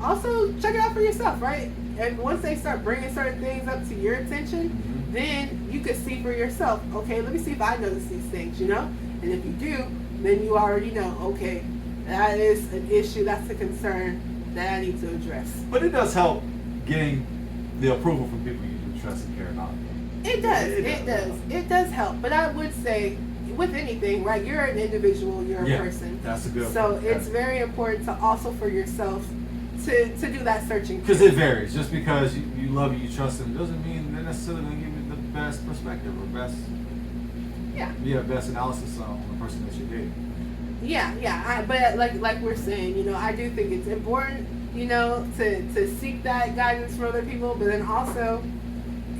also check it out for yourself, right? And once they start bringing certain things up to your attention, then you could see for yourself, okay, let me see if I notice these things, you know? And if you do, then you already know, okay, that is an issue, that's a concern that I need to address.
But it does help getting the approval from people you trust and care about.
It does. It does help. But I would say, with anything, right? You're an individual. You're a person.
That's a good.
So it's very important to also for yourself to do that searching.
Because it varies. Just because you love you trust them doesn't mean they're necessarily going to give you the best perspective or best. Best analysis on the person that you're dating.
But like we're saying, you know, I do think it's important, you know, to seek that guidance from other people, but then also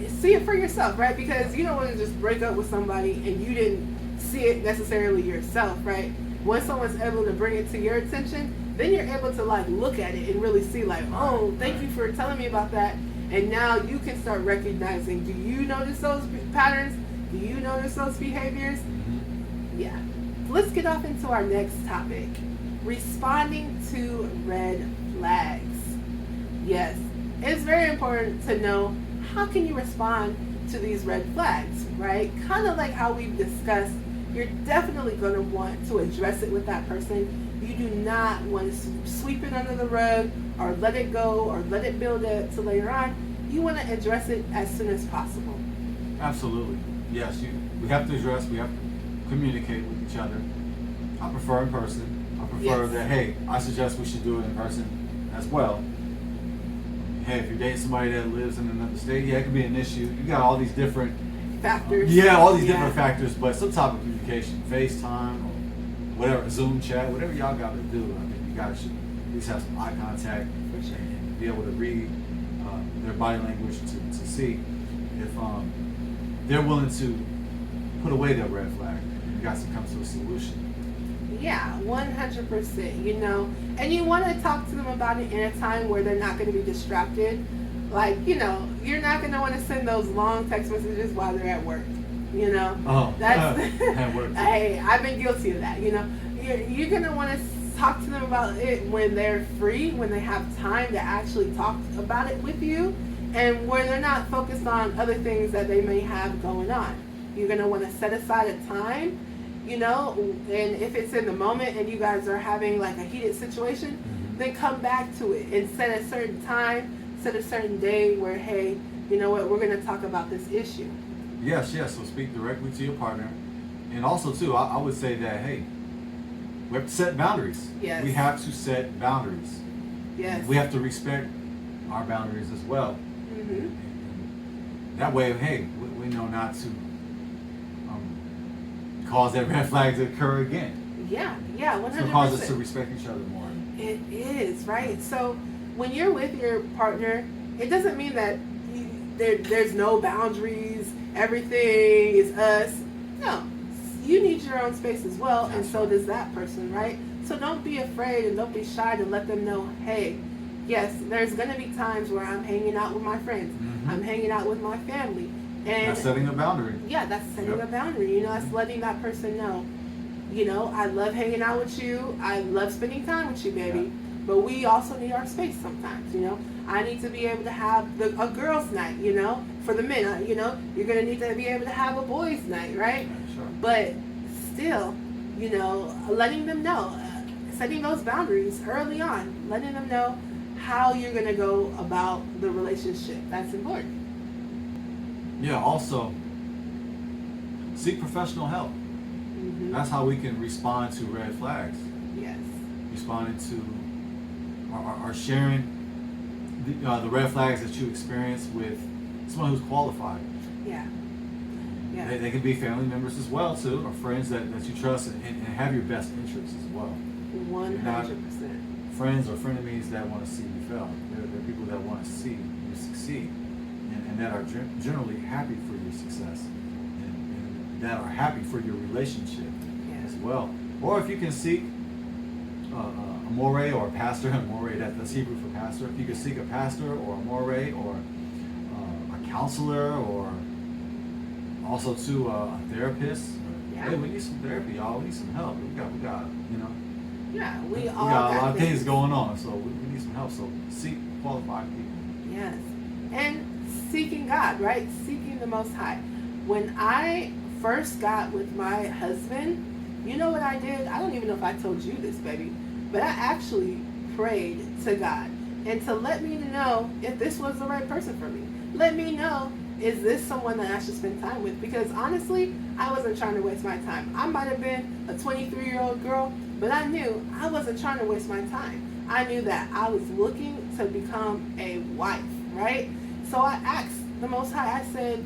see it for yourself, right? Because you don't want to just break up with somebody and you didn't see it necessarily yourself, right? When someone's able to bring it to your attention, then you're able to like look at it and really see like, oh, thank you for telling me about that. And now you can start recognizing, do you notice those patterns? Do you notice those behaviors? Yeah. Let's get off into our next topic. Responding to red flags. Yes. It's very important to know how can you respond to these red flags, right? Kind of like how we've discussed, you're definitely going to want to address it with that person. You do not want to sweep it under the rug or let it go or let it build up to later on. You want to address it as soon as possible.
Absolutely. Yes, we have to address, we have to communicate with each other. I prefer in person. I prefer that, hey, I suggest we should do it in person as well. Hey, if you're dating somebody that lives in another state, it could be an issue. You got all these different
factors.
All these different factors, but some type of communication, FaceTime or whatever, Zoom chat, whatever y'all got to do. I think you guys should at least have some eye contact
For sure.
and be able to read their body language to see if they're willing to put away their red flag. You guys can come to a solution.
Yeah, 100%. You know, and you want to talk to them about it in a time where they're not going to be distracted. Like, you know, you're not going to want to send those long text messages while they're at work. You know,
Oh,
that's
at work too.
hey, I've been guilty of that. You know, you're going to want to talk to them about it when they're free, when they have time to actually talk about it with you, and where they're not focused on other things that they may have going on. You're going to want to set aside a time, you know, and if it's in the moment and you guys are having like a heated situation, then come back to it and set a certain time, set a certain day where, hey, you know what, we're going to talk about this issue.
Yes. So speak directly to your partner. And also, too, I would say that, hey, we have to set boundaries.
Yes.
We have to set boundaries.
Yes.
We have to respect our boundaries as well.
Mm-hmm.
And that way, hey, we know not to cause that red flag to occur again.
Yeah, 100%.
So it causes us to respect each other more.
It is, right? So when you're with your partner, it doesn't mean that there's no boundaries, everything is us. No, you need your own space as well, and so does that person, right? So don't be afraid and don't be shy to let them know, hey, yes, there's going to be times where I'm hanging out with my friends.
Mm-hmm.
I'm hanging out with my family. And
that's setting a boundary.
yeah, that's setting a boundary. You know, that's letting that person know, you know, I love hanging out with you. I love spending time with you, baby.
Yeah.
But we also need our space sometimes, you know. I need to be able to have a girls' night, you know, for the men. You know, you're going to need to be able to have a boys' night, right?
Yeah, sure.
But still, you know, letting them know, setting those boundaries early on, letting them know how you're going to go about the relationship. That's important.
Yeah, also, seek professional help.
Mm-hmm.
That's how we can respond to red flags.
Yes.
Responding to or sharing the red flags that you experience with someone who's qualified.
Yeah. Yeah.
They can be family members as well, too, or friends that you trust and have your best interests as well.
100%.
Friends or frenemies that want to see you fail. They're people that want to see you succeed and that are generally happy for your success and that are happy for your relationship as well. Or if you can seek a moray or a pastor, a moray, that's Hebrew for pastor. If you can seek a pastor or a moray or a counselor or also to a therapist.
Yeah.
Hey, we need some therapy, y'all. We need some help. We got, you know.
Yeah,
We got a lot of things going on, so we need some help. So seek qualified people.
Yes. And seeking God, right? Seeking the Most High. When I first got with my husband, you know what I did? I don't even know if I told you this, baby, but I actually prayed to God and to let me know if this was the right person for me. Let me know, is this someone that I should spend time with? Because honestly, I wasn't trying to waste my time. I might have been a 23-year-old girl, but I knew I wasn't trying to waste my time. I knew that I was looking to become a wife, right? So I asked the Most High, I said,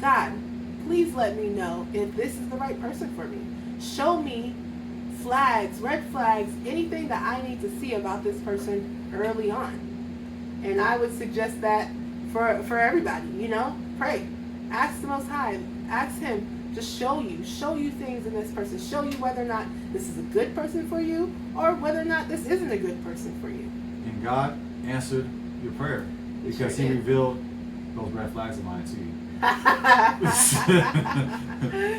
God, please let me know if this is the right person for me. Show me flags, red flags, anything that I need to see about this person early on. And I would suggest that for everybody, you know, pray. Ask the Most High, ask Him to show you things in this person, show you whether or not this is a good person for you or whether or not this isn't a good person for you.
And God answered your prayer because
sure
He
did.
revealed those red flags of mine to you.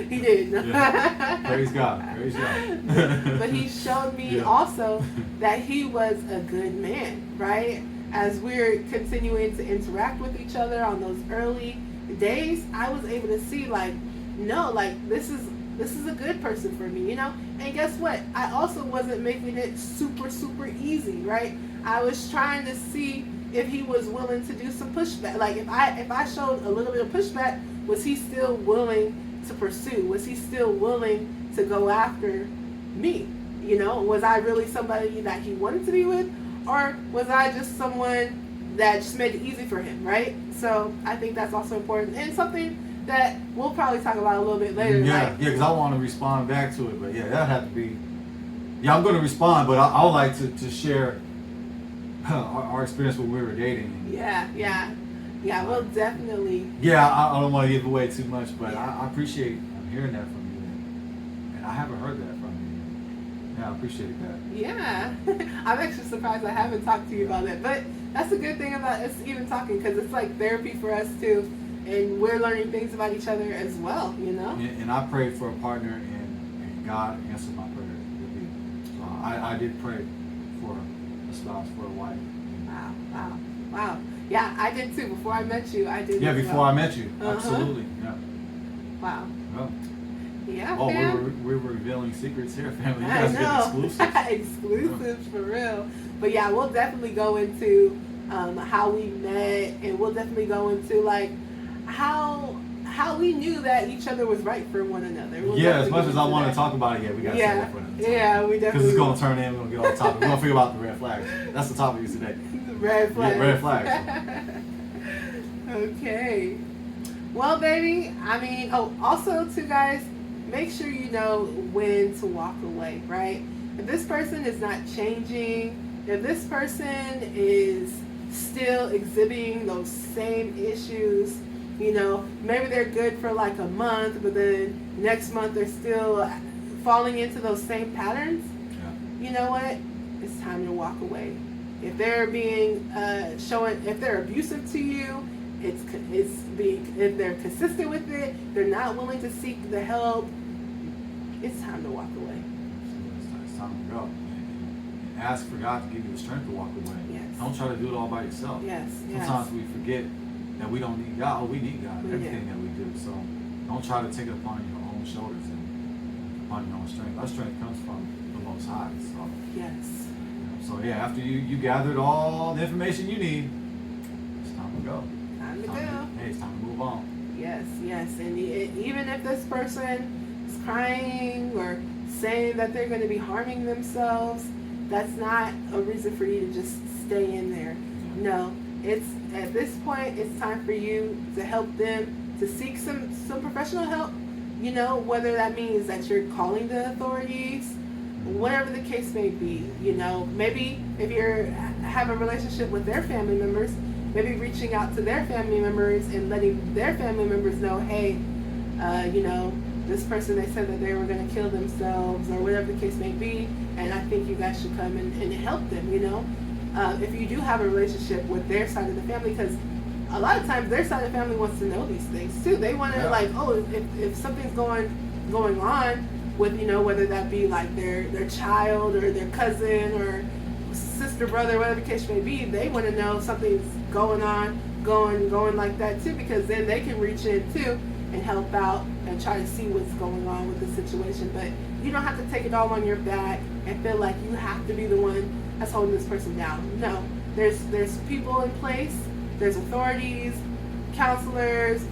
He did.
Yeah. Praise God. Praise God.
But He showed me
Yeah.
also that He was a good man, right? As we're continuing to interact with each other on those early days, I was able to see like, no, like this is a good person for me, you know? And guess what? I also wasn't making it super easy, right? I was trying to see if he was willing to do some pushback. Like if I showed a little bit of pushback, was he still willing to pursue? Was he still willing to go after me? You know, was I really somebody that he wanted to be with? Or was I just someone that just made it easy for him, right? So I think that's also important. And something that we'll probably talk about a little bit later.
Yeah,
like,
because I want to respond back to it, but yeah, that had to be Yeah, I'm going to respond, but I would like to share our experience when we were dating.
Yeah, we'll definitely.
Yeah, I don't want to give away too much, but
Yeah.
I appreciate hearing that from you, and I haven't heard that from you. Yeah, I appreciate that.
Yeah, I'm actually surprised I haven't talked to you about it, but that's a good thing about us even talking, because it's like therapy for us too, and we're learning things about each other as well, you know.
And I prayed for a partner, and God answered my prayer with you. So I did pray for a spouse, for a wife.
Wow. Yeah, I did too. Before I met you, I did.
Yeah,
as
before
well.
I met you,
Uh-huh.
absolutely. Yeah.
Wow.
Well,
Yeah,
oh,
fam.
we're revealing secrets here, family. You
I
guys get
know.
exclusives.
Exclusives for real. But yeah, we'll definitely go into how we met, and we'll definitely go into like how we knew that each other was right for one another. We'll
Yeah, as
definitely
much
go
as I
into
want to
that.
talk about it, yeah, we got to save that for another time.
Yeah, we
Because
definitely.
it's going to turn in, we're going to get off topic. We're going to figure out the red flags. That's the topic of today.
Red flags.
Yeah, red flags.
Okay. Well, baby, I mean, also, too, guys, make sure you know when to walk away, right? If this person is not changing, if this person is still exhibiting those same issues, you know, maybe they're good for like a month, but then next month they're still falling into those same patterns,
Yeah.
you know what? It's time to walk away. If they're being if they're abusive to you, if they're consistent with it, they're not willing to seek the help, it's time to walk away.
It's time to go. And ask for God to give you the strength to walk away.
Yes.
Don't try to do it all by yourself.
Yes.
Sometimes we forget that we don't need God. Oh, we need God.
Yeah.
Everything that we do. So don't try to take it upon your own shoulders and upon your own strength. Our strength comes from the Most High. So,
Yes.
so yeah, after you gathered all the information you need, it's time to go.
Time to go.
Hey, it's time to move on.
Yes. And even if this person is crying or saying that they're going to be harming themselves, that's not a reason for you to just stay in there. No, it's at this point it's time for you to help them, to seek some professional help. You know, whether that means that you're calling the authorities, whatever the case may be. You know, maybe if you have a relationship with their family members, maybe reaching out to their family members and letting their family members know, hey, you know, this person, they said that they were going to kill themselves, or whatever the case may be, and I think you guys should come and help them, you know. If you do have a relationship with their side of the family, because a lot of times their side of the family wants to know these things too. They want to, like, oh, if something's going on with, you know, whether that be like their child or their cousin or sister, brother, whatever the case may be, they want to know something's going on, going like that too, because then they can reach in too and help out and try to see what's going on with the situation. But you don't have to take it all on your back and feel like you have to be the one that's holding this person down. No, there's people in place, there's authorities, counselors,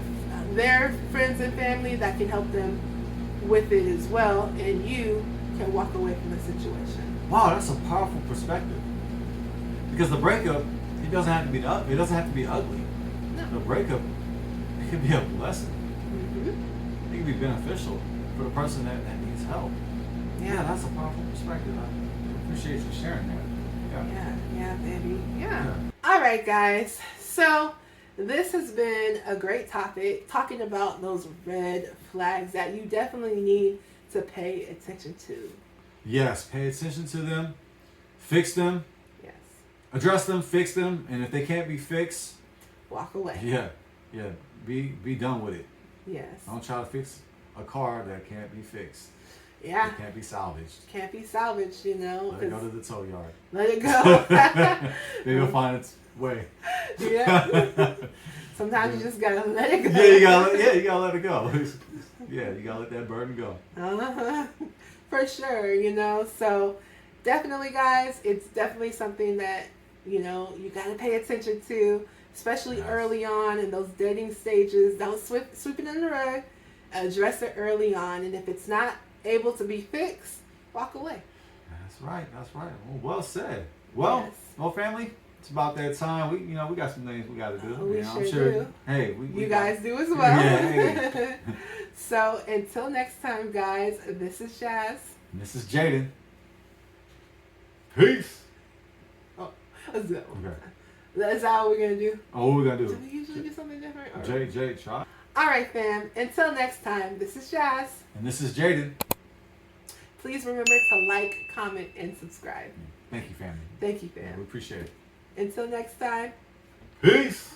their friends and family that can help them with it as well, and you can walk away from the situation.
Wow, that's a powerful perspective. Because the breakup, it doesn't have to be ugly.
No.
The breakup, it could be a blessing.
Mm-hmm.
It can be beneficial for the person that needs help. Yeah, that's a powerful perspective. I appreciate you sharing that.
Yeah, baby. Yeah. All right, guys. So this has been a great topic, talking about those red flags that you definitely need to pay attention to.
Yes, pay attention to them, fix them,
Yes.
address them, fix them, and if they can't be fixed,
Walk away.
yeah, be done with it.
Yes.
Don't try to fix a car that can't be fixed.
Yeah.
It can't be salvaged.
Can't be salvaged, you know.
Let it go to the tow yard.
Let it go.
Maybe it'll find its way.
Yeah. Sometimes you just gotta let it go.
You gotta let it go. Yeah, you gotta let that burden go.
Uh-huh. For sure, you know. So definitely, guys, it's definitely something that, you know, you gotta pay attention to, especially early on in those dating stages. Don't sweep it under the rug. Address it early on, and if it's not able to be fixed, walk away.
That's right. Well said. Well,
Yes.
well, family, it's about that time. We got some things we got to do.
We
I'm
sure do.
Hey, we
You
got-
guys do as well.
Yeah, hey.
So until next time, guys, this is Jazz.
And this is Jaden. Peace.
Oh, let's do that one.
Okay.
Is that what we're gonna do?
Oh, what we gotta
Do
do?
we usually do something different? Or?
Jay, try.
All right, fam. Until next time, this is Jazz.
And this is Jaden.
Please remember to like, comment, and subscribe.
Thank you, family.
Thank you,
We
fam.
appreciate it.
Until next time.
Peace.